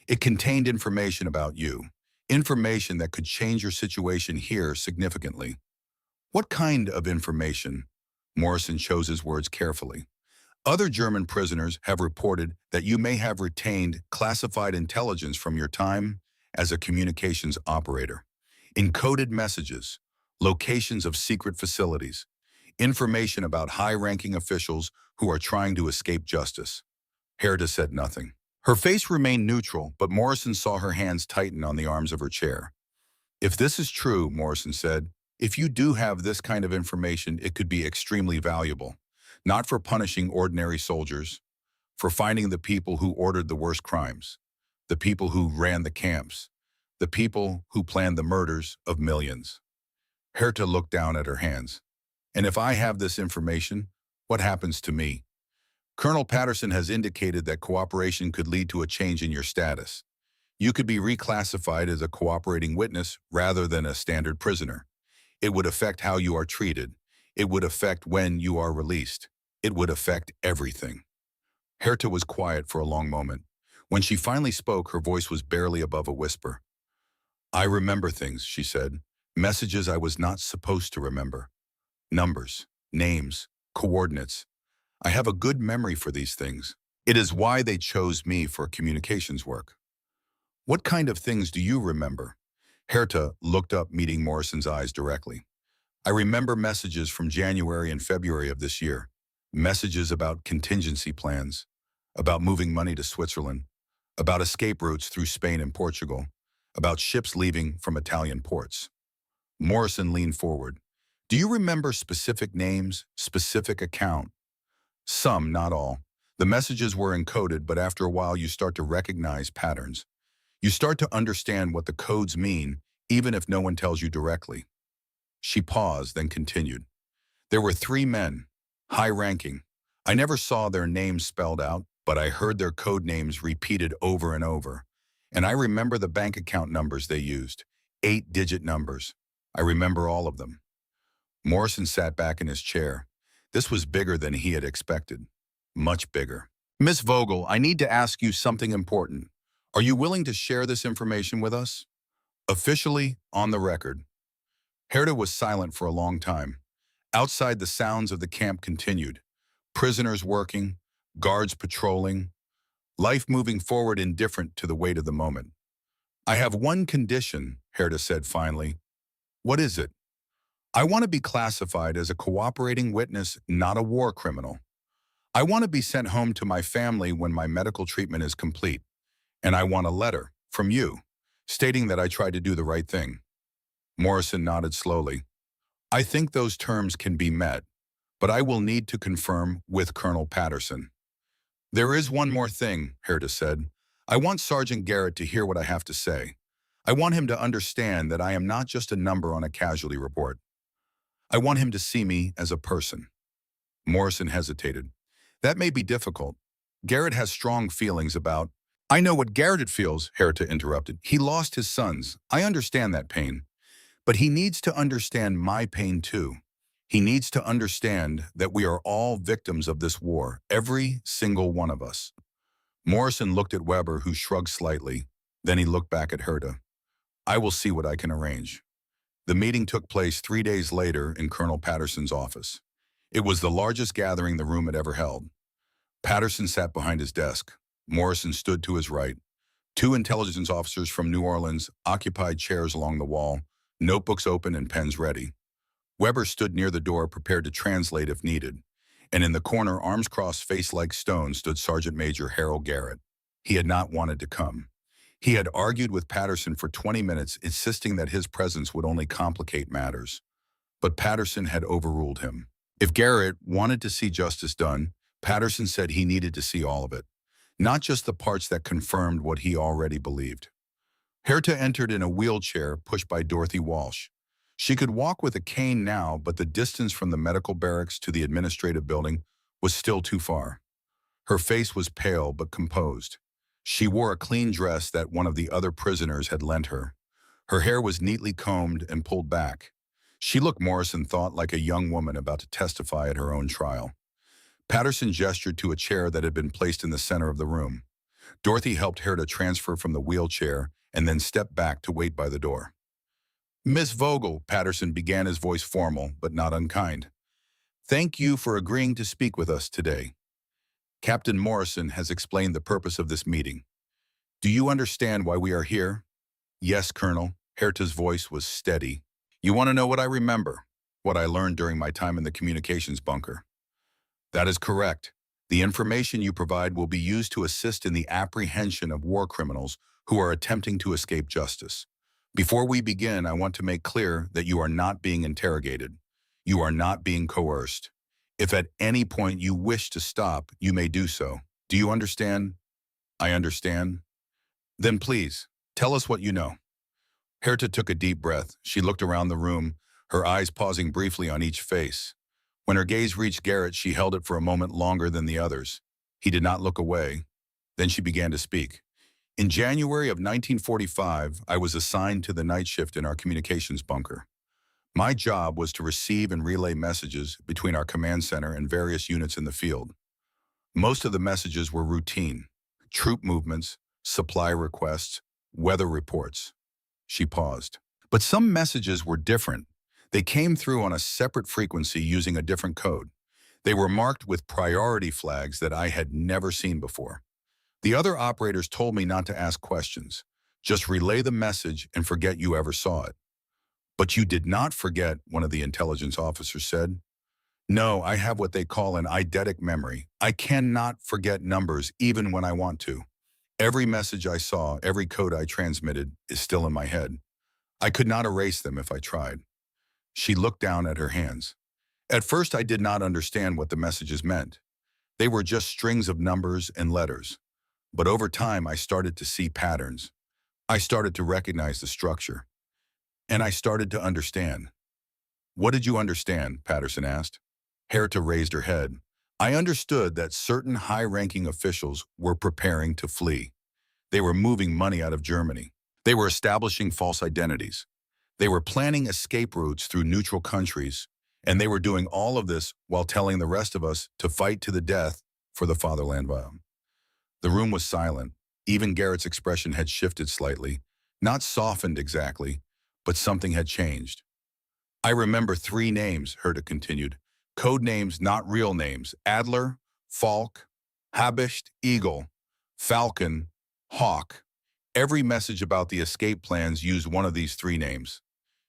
Speaker 1: "It contained information about you, information that could change your situation here significantly." "What kind of information?" Morrison chose his words carefully. "Other German prisoners have reported that you may have retained classified intelligence from your time as a communications operator. Encoded messages, locations of secret facilities, information about high-ranking officials who are trying to escape justice." Herta said nothing. Her face remained neutral, but Morrison saw her hands tighten on the arms of her chair. "If this is true," Morrison said, "if you do have this kind of information, it could be extremely valuable. Not for punishing ordinary soldiers, for finding the people who ordered the worst crimes, the people who ran the camps, the people who planned the murders of millions." Herta looked down at her hands. "And if I have this information, what happens to me?" "Colonel Patterson has indicated that cooperation could lead to a change in your status. You could be reclassified as a cooperating witness rather than a standard prisoner. It would affect how you are treated. It would affect when you are released. It would affect everything." Herta was quiet for a long moment. When she finally spoke, her voice was barely above a whisper. "I remember things," she said. "Messages I was not supposed to remember. Numbers, names, coordinates. I have a good memory for these things. It is why they chose me for communications work." "What kind of things do you remember?" Herta looked up, meeting Morrison's eyes directly. "I remember messages from January and February of this year. Messages about contingency plans, about moving money to Switzerland, about escape routes through Spain and Portugal, about ships leaving from Italian ports." Morrison leaned forward. "Do you remember specific names, specific account?" "Some, not all. The messages were encoded, but after a while you start to recognize patterns. You start to understand what the codes mean, even if no one tells you directly." She paused, then continued. "There were 3 men, high-ranking. I never saw their names spelled out, but I heard their code names repeated over and over. And I remember the bank account numbers they used, 8-digit numbers. I remember all of them." Morrison sat back in his chair. This was bigger than he had expected. Much bigger. "Miss Vogel, I need to ask you something important. Are you willing to share this information with us? Officially, on the record." Herta was silent for a long time. Outside, the sounds of the camp continued. Prisoners working, guards patrolling, life moving forward indifferent to the weight of the moment. "I have one condition," Herta said finally. "What is it?" "I want to be classified as a cooperating witness, not a war criminal. I want to be sent home to my family when my medical treatment is complete. And I want a letter, from you, stating that I tried to do the right thing." Morrison nodded slowly. "I think those terms can be met, but I will need to confirm with Colonel Patterson." "There is one more thing," Herta said. "I want Sergeant Garrett to hear what I have to say. I want him to understand that I am not just a number on a casualty report. I want him to see me as a person." Morrison hesitated. "That may be difficult. Garrett has strong feelings about—" "I know what Garrett feels," Herta interrupted. "He lost his sons. I understand that pain. But he needs to understand my pain too. He needs to understand that we are all victims of this war, every single one of us." Morrison looked at Weber, who shrugged slightly. Then he looked back at Herta. "I will see what I can arrange." The meeting took place 3 days later in Colonel Patterson's office. It was the largest gathering the room had ever held. Patterson sat behind his desk. Morrison stood to his right. 2 intelligence officers from New Orleans occupied chairs along the wall, notebooks open and pens ready. Weber stood near the door, prepared to translate if needed. And in the corner, arms crossed, face like stone, stood Sergeant Major Harold Garrett. He had not wanted to come. He had argued with Patterson for 20 minutes, insisting that his presence would only complicate matters. But Patterson had overruled him. If Garrett wanted to see justice done, Patterson said he needed to see all of it. not just the parts that confirmed what he already believed. Herta entered in a wheelchair pushed by Dorothy Walsh. She could walk with a cane now, but the distance from the medical barracks to the administrative building was still too far. Her face was pale but composed. She wore a clean dress that one of the other prisoners had lent her. Her hair was neatly combed and pulled back. She looked, Morrison thought, like a young woman about to testify at her own trial. Patterson gestured to a chair that had been placed in the center of the room. Dorothy helped Herta transfer from the wheelchair and then stepped back to wait by the door. "Miss Vogel," Patterson began, his voice formal but not unkind. "Thank you for agreeing to speak with us today. Captain Morrison has explained the purpose of this meeting. Do you understand why we are here?" "Yes, Colonel." Herta's voice was steady. "You want to know what I remember? What I learned during my time in the communications bunker?" "That is correct. The information you provide will be used to assist in the apprehension of war criminals who are attempting to escape justice. Before we begin, I want to make clear that you are not being interrogated. You are not being coerced. If at any point you wish to stop, you may do so. Do you understand?" "I understand." "Then please, tell us what you know." Herta took a deep breath. She looked around the room, her eyes pausing briefly on each face. When her gaze reached Garrett, she held it for a moment longer than the others. He did not look away. Then she began to speak. "In January of 1945, I was assigned to the night shift in our communications bunker. My job was to receive and relay messages between our command center and various units in the field. Most of the messages were routine: troop movements, supply requests, weather reports." She paused. "But some messages were different. They came through on a separate frequency using a different code. They were marked with priority flags that I had never seen before. The other operators told me not to ask questions. Just relay the message and forget you ever saw it." "But you did not forget," one of the intelligence officers said. "No, I have what they call an eidetic memory. I cannot forget numbers even when I want to. Every message I saw, every code I transmitted is still in my head. I could not erase them if I tried." She looked down at her hands. "At first, I did not understand what the messages meant. They were just strings of numbers and letters. But over time, I started to see patterns. I started to recognize the structure. And I started to understand." "What did you understand?" Patterson asked. Herta raised her head. "I understood that certain high-ranking officials were preparing to flee. They were moving money out of Germany. They were establishing false identities. They were planning escape routes through neutral countries, and they were doing all of this while telling the rest of us to fight to the death for the fatherland." The room was silent. Even Garrett's expression had shifted slightly, not softened exactly, but something had changed. "I remember 3 names," Herta continued. "Code names, not real names. Adler, Falk, Habicht, Eagle, Falcon, Hawk. Every message about the escape plans used one of these 3 names."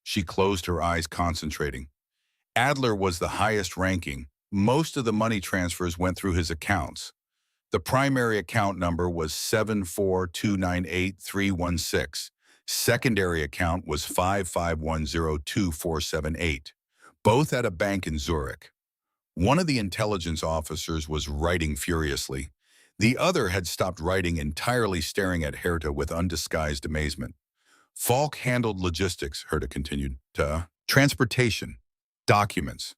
Speaker 1: She closed her eyes, concentrating. "Adler was the highest ranking. Most of the money transfers went through his accounts. The primary account number was 74298,316. Secondary account was 55102,478, both at a bank in Zurich. One of the intelligence officers was writing furiously. The other had stopped writing, entirely staring at Herta with undisguised amazement. "Falk handled logistics," Herta continued, transportation, documents.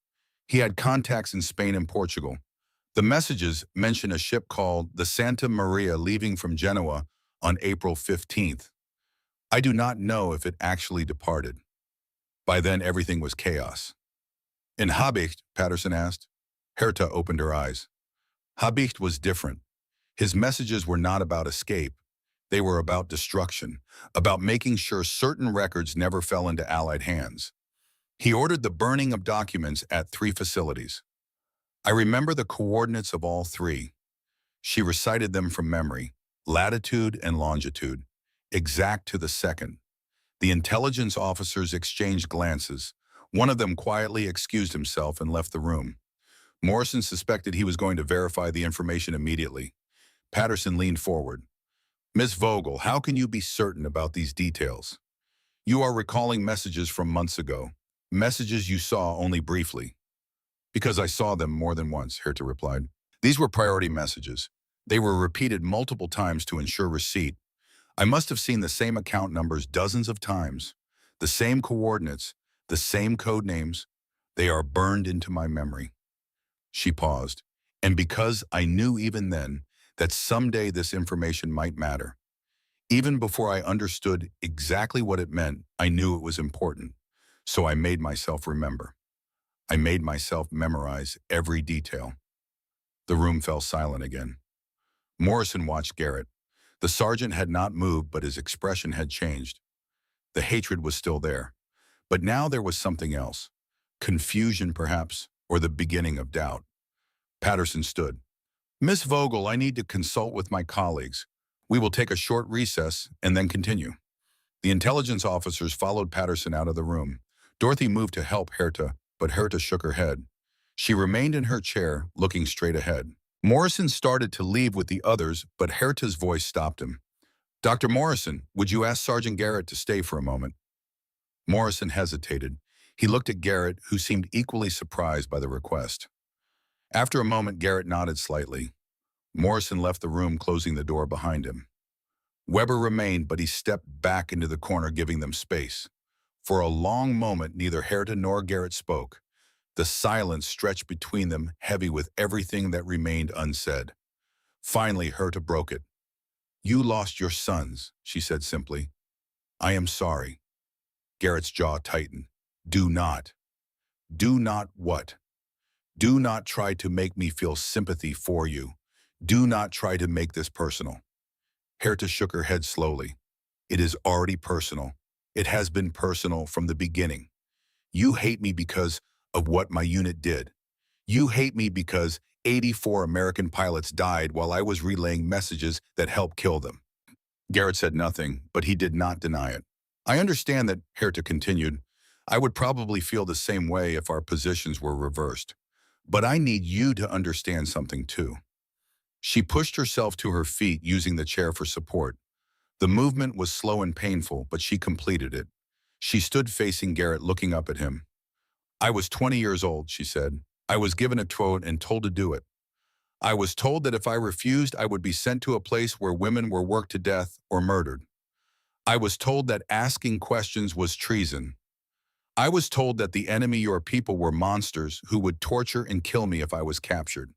Speaker 1: He had contacts in Spain and Portugal. The messages mention a ship called the Santa Maria leaving from Genoa on April 15th. I do not know if it actually departed. By then, everything was chaos." "In Habicht?" Patterson asked. Herta opened her eyes. "Habicht was different. His messages were not about escape. They were about destruction, about making sure certain records never fell into Allied hands. He ordered the burning of documents at 3 facilities. I remember the coordinates of all 3. She recited them from memory, latitude and longitude, exact to the second. The intelligence officers exchanged glances. One of them quietly excused himself and left the room. Morrison suspected he was going to verify the information immediately. Patterson leaned forward. "Miss Vogel, how can you be certain about these details? You are recalling messages from months ago, messages you saw only briefly." "Because I saw them more than once," Herta replied. "These were priority messages. They were repeated multiple times to ensure receipt. I must have seen the same account numbers dozens of times, the same coordinates, the same code names. They are burned into my memory. She paused. And because I knew even then that someday this information might matter, even before I understood exactly what it meant, I knew it was important. So I made myself remember. I made myself memorize every detail. The room fell silent again. Morrison watched Garrett. The sergeant had not moved, but his expression had changed. The hatred was still there. But now there was something else. Confusion, perhaps, or the beginning of doubt. Patterson stood. Miss Vogel, I need to consult with my colleagues. We will take a short recess and then continue. The intelligence officers followed Patterson out of the room. Dorothy moved to help Herta, but Herta shook her head. She remained in her chair, looking straight ahead. Morrison started to leave with the others, but Herta's voice stopped him. Dr. Morrison, would you ask Sergeant Garrett to stay for a moment? Morrison hesitated. He looked at Garrett, who seemed equally surprised by the request. After a moment, Garrett nodded slightly. Morrison left the room, closing the door behind him. Weber remained, but he stepped back into the corner, giving them space. For a long moment, neither Herta nor Garrett spoke. The silence stretched between them, heavy with everything that remained unsaid. Finally, Herta broke it. You lost your sons, she said simply. I am sorry. Garrett's jaw tightened. Do not. Do not what? Do not try to make me feel sympathy for you. Do not try to make this personal. Herta shook her head slowly. It is already personal. It has been personal from the beginning. You hate me because of what my unit did. You hate me because 84 American pilots died while I was relaying messages that helped kill them. Garrett said nothing, but he did not deny it. I understand that, Herta continued. I would probably feel the same way if our positions were reversed. But I need you to understand something too. She pushed herself to her feet, using the chair for support. The movement was slow and painful, but she completed it. She stood facing Garrett, looking up at him. I was 20 years old, she said. I was given a quote and told to do it. I was told that if I refused, I would be sent to a place where women were worked to death or murdered. I was told that asking questions was treason. I was told that the enemy, your people, were monsters who would torture and kill me if I was captured.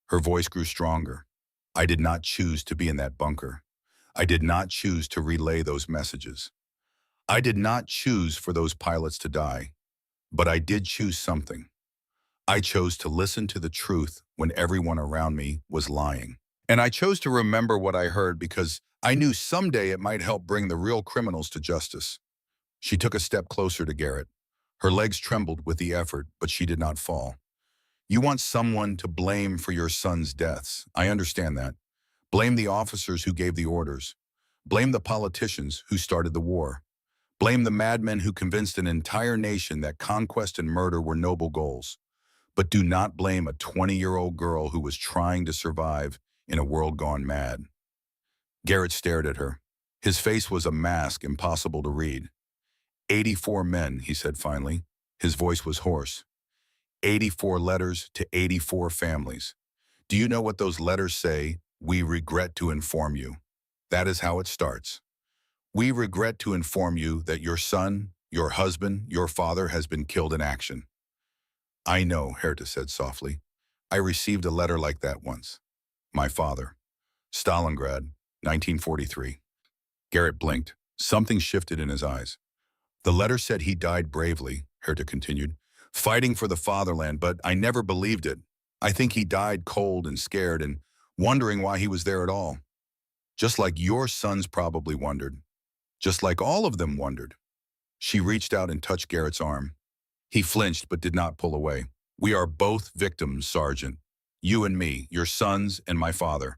Speaker 1: Her voice grew stronger. I did not choose to be in that bunker. I did not choose to relay those messages. I did not choose for those pilots to die. But I did choose something. I chose to listen to the truth when everyone around me was lying. And I chose to remember what I heard because I knew someday it might help bring the real criminals to justice. She took a step closer to Garrett. Her legs trembled with the effort, but she did not fall. You want someone to blame for your son's deaths. I understand that. Blame the officers who gave the orders. Blame the politicians who started the war. Blame the madmen who convinced an entire nation that conquest and murder were noble goals. But do not blame a 20-year-old girl who was trying to survive in a world gone mad. Garrett stared at her. His face was a mask impossible to read. 84 men, he said finally. His voice was hoarse. 84 letters to 84 families. Do you know what those letters say? We regret to inform you. That is how it starts. We regret to inform you that your son, your husband, your father has been killed in action. I know, Herta said softly. I received a letter like that once. My father. Stalingrad, 1943. Garrett blinked. Something shifted in his eyes. The letter said he died bravely, Herta continued, fighting for the fatherland, but I never believed it. I think he died cold and scared and wondering why he was there at all. Just like your sons probably wondered. Just like all of them wondered. She reached out and touched Garrett's arm. He flinched but did not pull away. We are both victims, Sergeant. You and me, your sons and my father.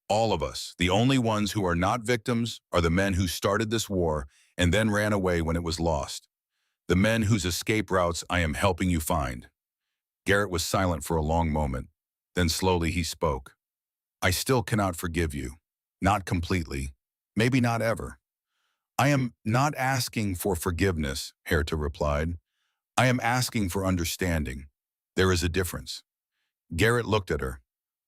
Speaker 1: All of us. The only ones who are not victims are the men who started this war and then ran away when it was lost. The men whose escape routes I am helping you find. Garrett was silent for a long moment. Then slowly he spoke. I still cannot forgive you. Not completely. Maybe not ever. I am not asking for forgiveness, Herta replied. I am asking for understanding. There is a difference. Garrett looked at her,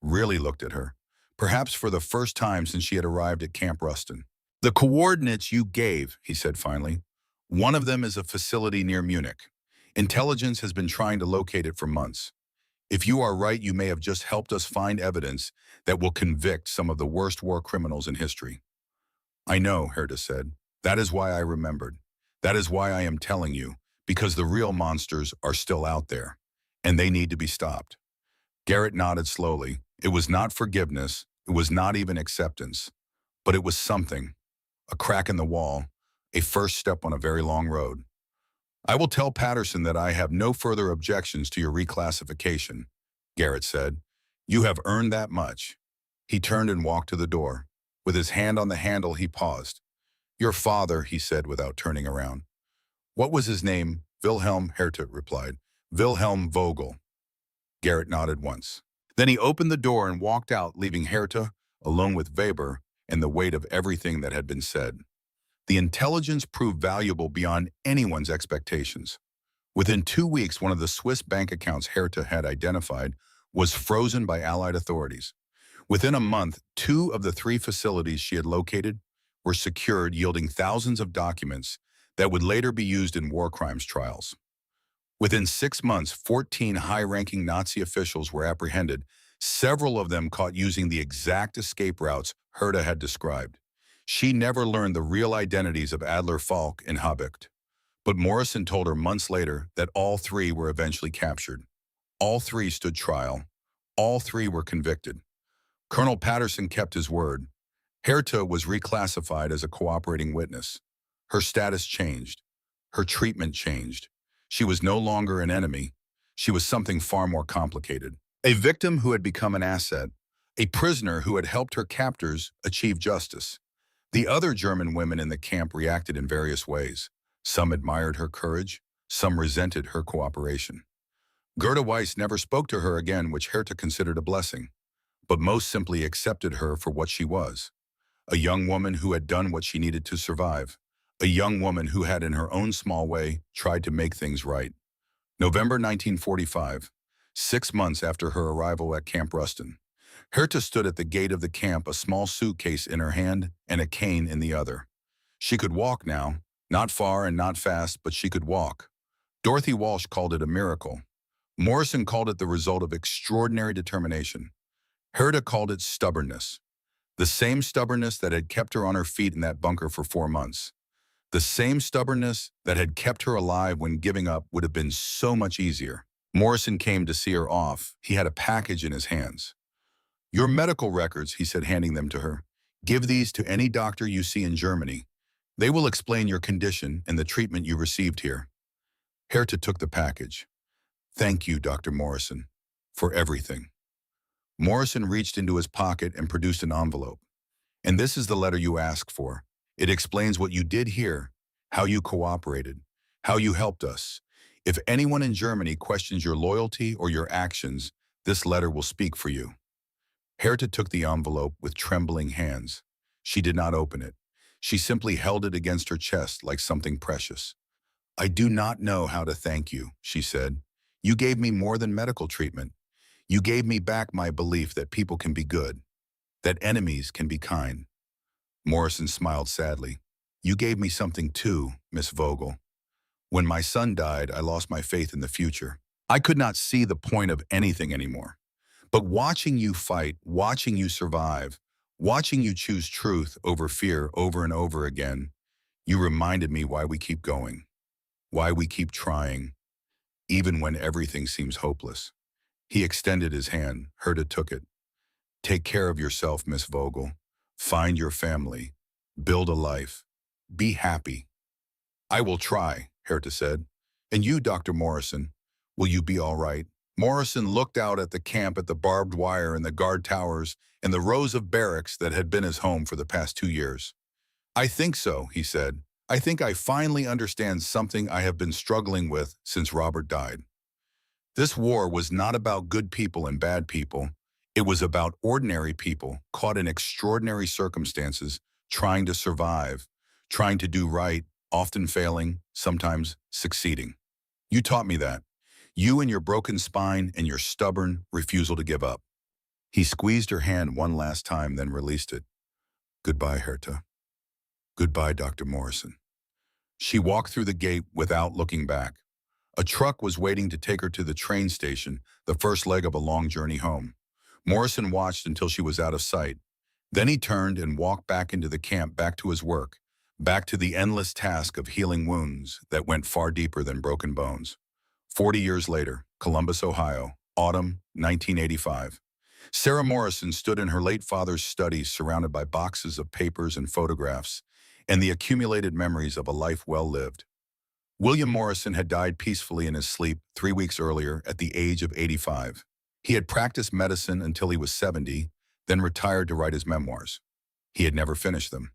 Speaker 1: really looked at her. perhaps for the first time since she had arrived at Camp Ruston. "The coordinates you gave," he said finally. "One of them is a facility near Munich. Intelligence has been trying to locate it for months. If you are right, you may have just helped us find evidence that will convict some of the worst war criminals in history." "I know," Herta said. "That is why I remembered. That is why I am telling you, because the real monsters are still out there, and they need to be stopped." Garrett nodded slowly. It was not forgiveness, it was not even acceptance, but it was something, a crack in the wall, a first step on a very long road. "I will tell Patterson that I have no further objections to your reclassification," Garrett said. "You have earned that much." He turned and walked to the door. With his hand on the handle, he paused. "Your father," he said without turning around. "What was his name?" "Wilhelm," Herta replied. "Wilhelm Vogel." Garrett nodded once. Then he opened the door and walked out, leaving Herta alone with Weber and the weight of everything that had been said. The intelligence proved valuable beyond anyone's expectations. Within 2 weeks, one of the Swiss bank accounts Herta had identified was frozen by Allied authorities. Within a month, 2 of the 3 facilities she had located were secured, yielding thousands of documents that would later be used in war crimes trials. Within 6 months, 14 high-ranking Nazi officials were apprehended, several of them caught using the exact escape routes Herta had described. She never learned the real identities of Adler, Falk, and Habicht. But Morrison told her months later that all 3 were eventually captured. All 3 stood trial. All 3 were convicted. Colonel Patterson kept his word. Herta was reclassified as a cooperating witness. Her status changed. Her treatment changed. She was no longer an enemy. She was something far more complicated. A victim who had become an asset. A prisoner who had helped her captors achieve justice. The other German women in the camp reacted in various ways. Some admired her courage. Some resented her cooperation. Gerda Weiss never spoke to her again, which Herta considered a blessing, but most simply accepted her for what she was. A young woman who had done what she needed to survive. A young woman who had, in her own small way, tried to make things right. November 1945, 6 months after her arrival at Camp Ruston. Herta stood at the gate of the camp, a small suitcase in her hand and a cane in the other. She could walk now, not far and not fast, but she could walk. Dorothy Walsh called it a miracle. Morrison called it the result of extraordinary determination. Herta called it stubbornness. The same stubbornness that had kept her on her feet in that bunker for 4 months. The same stubbornness that had kept her alive when giving up would have been so much easier. Morrison came to see her off. He had a package in his hands. "Your medical records," he said, handing them to her. "Give these to any doctor you see in Germany. They will explain your condition and the treatment you received here." Herta took the package. "Thank you, Dr. Morrison, for everything." Morrison reached into his pocket and produced an envelope. "And this is the letter you asked for. It explains what you did here, how you cooperated, how you helped us. If anyone in Germany questions your loyalty or your actions, this letter will speak for you." Herta took the envelope with trembling hands. She did not open it. She simply held it against her chest like something precious. "I do not know how to thank you," she said. "You gave me more than medical treatment. You gave me back my belief that people can be good, that enemies can be kind." Morrison smiled sadly. "You gave me something too, Miss Vogel. When my son died, I lost my faith in the future. I could not see the point of anything anymore. But watching you fight, watching you survive, watching you choose truth over fear over and over again, you reminded me why we keep going, why we keep trying, even when everything seems hopeless." He extended his hand. Herta took it. "Take care of yourself, Miss Vogel. Find your family. Build a life. Be happy." "I will try," Herta said. "And you, Dr. Morrison, will you be all right?" Morrison looked out at the camp, at the barbed wire and the guard towers and the rows of barracks that had been his home for the past 2 years. "I think so," he said. "I think I finally understand something I have been struggling with since Robert died. This war was not about good people and bad people. It was about ordinary people caught in extraordinary circumstances, trying to survive, trying to do right, often failing, sometimes succeeding. You taught me that. You and your broken spine and your stubborn refusal to give up." He squeezed her hand one last time, then released it. Goodbye, Herta. Goodbye, Dr. Morrison. She walked through the gate without looking back. A truck was waiting to take her to the train station, the first leg of a long journey home. Morrison watched until she was out of sight. Then he turned and walked back into the camp, back to his work, back to the endless task of healing wounds that went far deeper than broken bones. 40 years later, Columbus, Ohio, autumn 1985. Sarah Morrison stood in her late father's study, surrounded by boxes of papers and photographs, and the accumulated memories of a life well lived. William Morrison had died peacefully in his sleep 3 weeks earlier at the age of 85. He had practiced medicine until he was 70, then retired to write his memoirs. He had never finished them.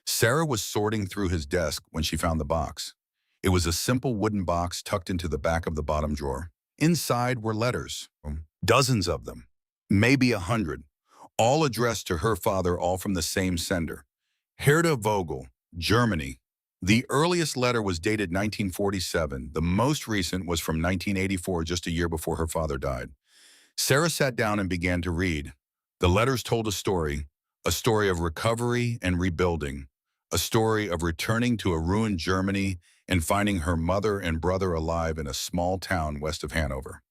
Speaker 1: Sarah was sorting through his desk when she found the box. It was a simple wooden box tucked into the back of the bottom drawer. Inside were letters, dozens of them, maybe 100, all addressed to her father, all from the same sender. Herta Vogel, Germany. The earliest letter was dated 1947. The most recent was from 1984, just a year before her father died. Sarah sat down and began to read. The letters told a story of recovery and rebuilding, a story of returning to a ruined Germany and finding her mother and brother alive in a small town west of Hanover,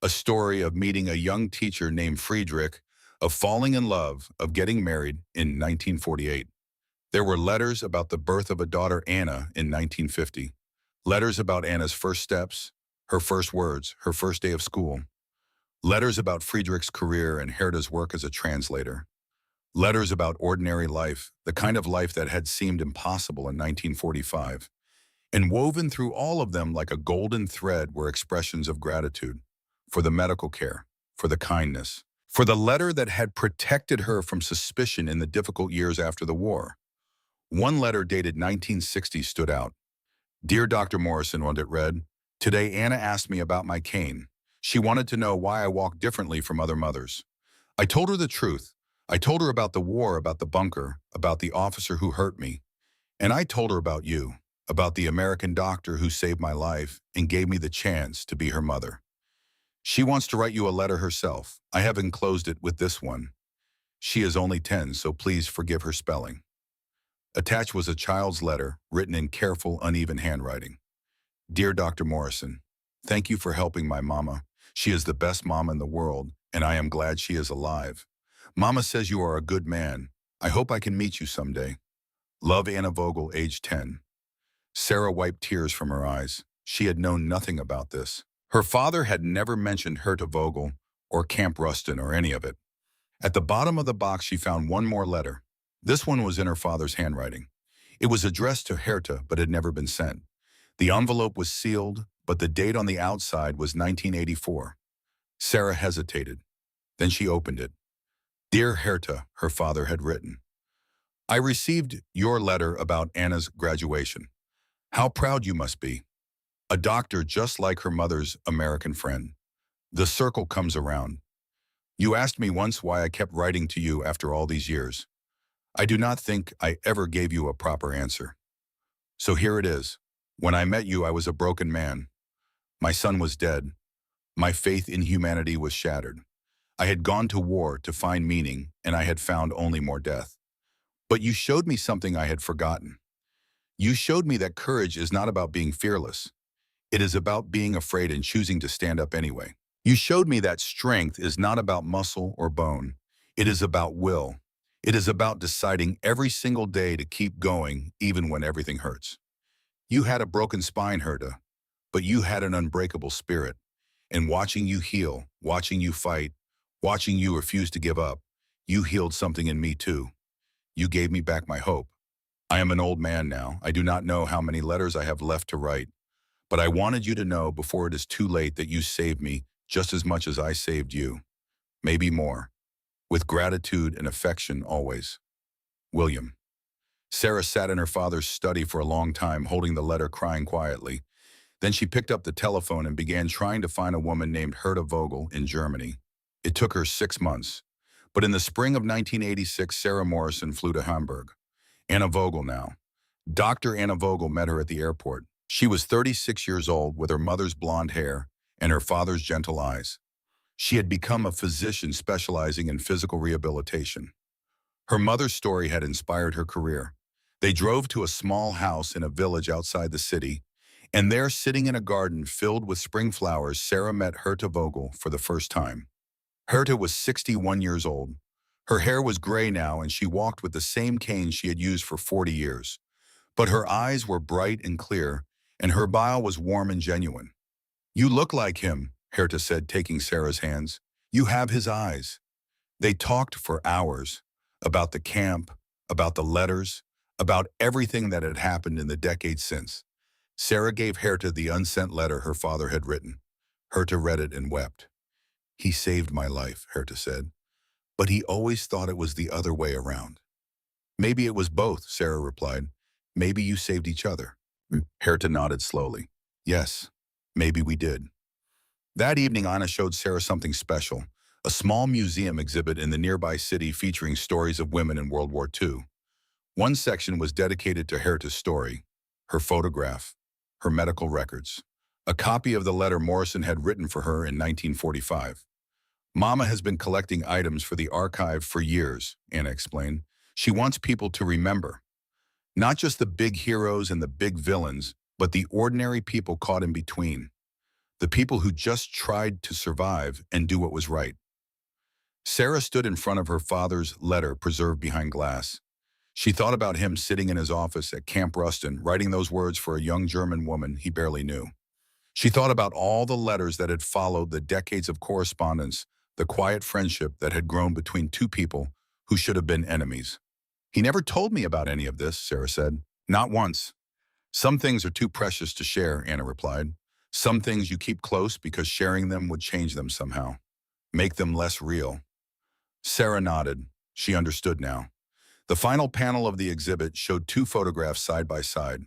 Speaker 1: a story of meeting a young teacher named Friedrich, of falling in love, of getting married in 1948. There were letters about the birth of a daughter, Anna, in 1950, letters about Anna's first steps, her first words, her first day of school, letters about Friedrich's career and Herta's work as a translator, letters about ordinary life, the kind of life that had seemed impossible in 1945. And woven through all of them like a golden thread were expressions of gratitude for the medical care, for the kindness, for the letter that had protected her from suspicion in the difficult years after the war. One letter dated 1960 stood out. Dear Dr. Morrison, it read, "Today Anna asked me about my cane. She wanted to know why I walked differently from other mothers. I told her the truth. I told her about the war, about the bunker, about the officer who hurt me. And I told her about you, about the American doctor who saved my life and gave me the chance to be her mother. She wants to write you a letter herself. I have enclosed it with this one. She is only 10, so please forgive her spelling." Attached was a child's letter, written in careful, uneven handwriting. Dear Dr. Morrison, thank you for helping my mama. She is the best mama in the world, and I am glad she is alive. Mama says you are a good man. I hope I can meet you someday. Love, Anna Vogel, age 10. Sarah wiped tears from her eyes. She had known nothing about this. Her father had never mentioned Herta Vogel or Camp Ruston or any of it. At the bottom of the box, she found one more letter. This one was in her father's handwriting. It was addressed to Herta, but had never been sent. The envelope was sealed, but the date on the outside was 1984. Sarah hesitated. Then she opened it. Dear Herta, her father had written. I received your letter about Anna's graduation. How proud you must be. A doctor just like her mother's American friend. The circle comes around. You asked me once why I kept writing to you after all these years. I do not think I ever gave you a proper answer. So here it is. When I met you, I was a broken man. My son was dead. My faith in humanity was shattered. I had gone to war to find meaning, and I had found only more death. But you showed me something I had forgotten. You showed me that courage is not about being fearless. It is about being afraid and choosing to stand up anyway. You showed me that strength is not about muscle or bone. It is about will. It is about deciding every single day to keep going, even when everything hurts. You had a broken spine, Herta, but you had an unbreakable spirit. And watching you heal, watching you fight, watching you refuse to give up, you healed something in me too. You gave me back my hope. I am an old man now. I do not know how many letters I have left to write, but I wanted you to know before it is too late that you saved me just as much as I saved you. Maybe more. With gratitude and affection always. William. Sarah sat in her father's study for a long time, holding the letter, crying quietly. Then she picked up the telephone and began trying to find a woman named Herta Vogel in Germany. It took her 6 months. But in the spring of 1986, Sarah Morrison flew to Hamburg. Anna Vogel now. Dr. Anna Vogel met her at the airport. She was 36 years old with her mother's blonde hair and her father's gentle eyes. She had become a physician specializing in physical rehabilitation. Her mother's story had inspired her career. They drove to a small house in a village outside the city, and there, sitting in a garden filled with spring flowers, Sarah met Herta Vogel for the first time. Herta was 61 years old. Her hair was gray now, and she walked with the same cane she had used for 40 years. But her eyes were bright and clear, and her bile was warm and genuine. "You look like him," Herta said, taking Sarah's hands. "You have his eyes." They talked for hours about the camp, about the letters, about everything that had happened in the decades since. Sarah gave Herta the unsent letter her father had written. Herta read it and wept. "He saved my life," Herta said, "but he always thought it was the other way around." "Maybe it was both," Sarah replied. "Maybe you saved each other." Herta nodded slowly. "Yes, maybe we did." That evening, Anna showed Sarah something special, a small museum exhibit in the nearby city featuring stories of women in World War II. One section was dedicated to Herta's story, her photograph, her medical records, a copy of the letter Morrison had written for her in 1945. "Mama has been collecting items for the archive for years," Anna explained. "She wants people to remember. Not just the big heroes and the big villains, but the ordinary people caught in between. The people who just tried to survive and do what was right." Sarah stood in front of her father's letter preserved behind glass. She thought about him sitting in his office at Camp Ruston, writing those words for a young German woman he barely knew. She thought about all the letters that had followed, the decades of correspondence, the quiet friendship that had grown between two people who should have been enemies. "He never told me about any of this," Sarah said. "Not once." "Some things are too precious to share," Anna replied. "Some things you keep close because sharing them would change them somehow, make them less real." Sarah nodded. She understood now. The final panel of the exhibit showed two photographs side by side.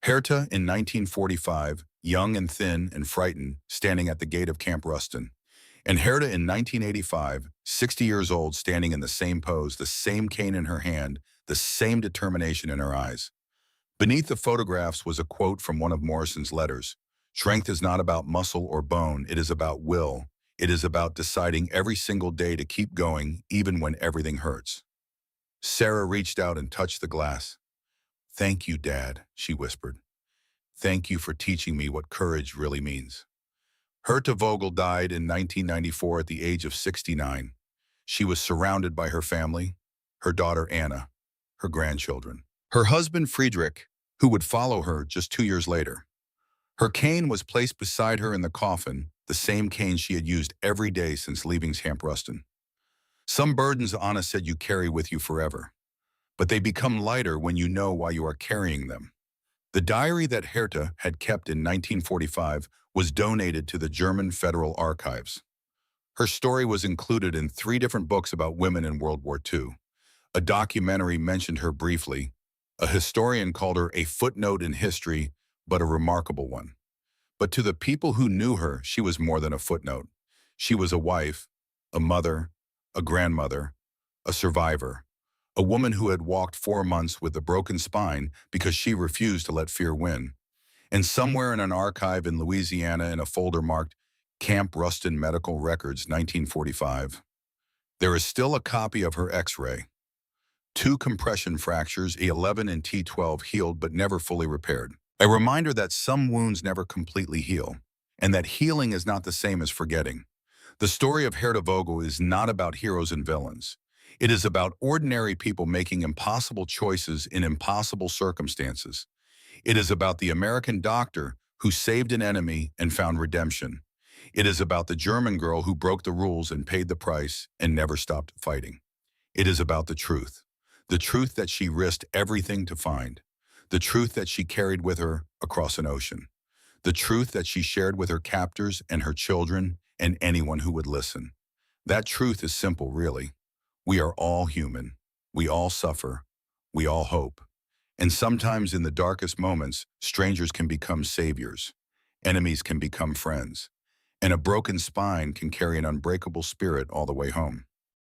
Speaker 1: Herta in 1945, young and thin and frightened, standing at the gate of Camp Ruston. And Herta in 1985, 60 years old, standing in the same pose, the same cane in her hand, the same determination in her eyes. Beneath the photographs was a quote from one of Morrison's letters. "Strength is not about muscle or bone, it is about will. It is about deciding every single day to keep going, even when everything hurts." Sarah reached out and touched the glass. "Thank you, Dad," she whispered. "Thank you for teaching me what courage really means." Herta Vogel died in 1994 at the age of 69. She was surrounded by her family, her daughter Anna, her grandchildren, her husband Friedrich, who would follow her just 2 years later. Her cane was placed beside her in the coffin, the same cane she had used every day since leaving Camp Ruston. "Some burdens," Anna said, "you carry with you forever, but they become lighter when you know why you are carrying them." The diary that Herta had kept in 1945 was donated to the German Federal Archives. Her story was included in 3 different books about women in World War II. A documentary mentioned her briefly. A historian called her a footnote in history, but a remarkable one. But to the people who knew her, she was more than a footnote. She was a wife, a mother, a grandmother, a survivor, a woman who had walked 4 months with a broken spine because she refused to let fear win. And somewhere in an archive in Louisiana, in a folder marked Camp Ruston Medical Records 1945, there is still a copy of her X-ray. 2 compression fractures, E11 and T12, healed but never fully repaired. A reminder that some wounds never completely heal, and that healing is not the same as forgetting. The story of Herta Vogel is not about heroes and villains. It is about ordinary people making impossible choices in impossible circumstances. It is about the American doctor who saved an enemy and found redemption. It is about the German girl who broke the rules and paid the price and never stopped fighting. It is about the truth that she risked everything to find, the truth that she carried with her across an ocean, the truth that she shared with her captors and her children and anyone who would listen. That truth is simple, really. We are all human. We all suffer. We all hope. And sometimes in the darkest moments, strangers can become saviors. Enemies can become friends. And a broken spine can carry an unbreakable spirit all the way home.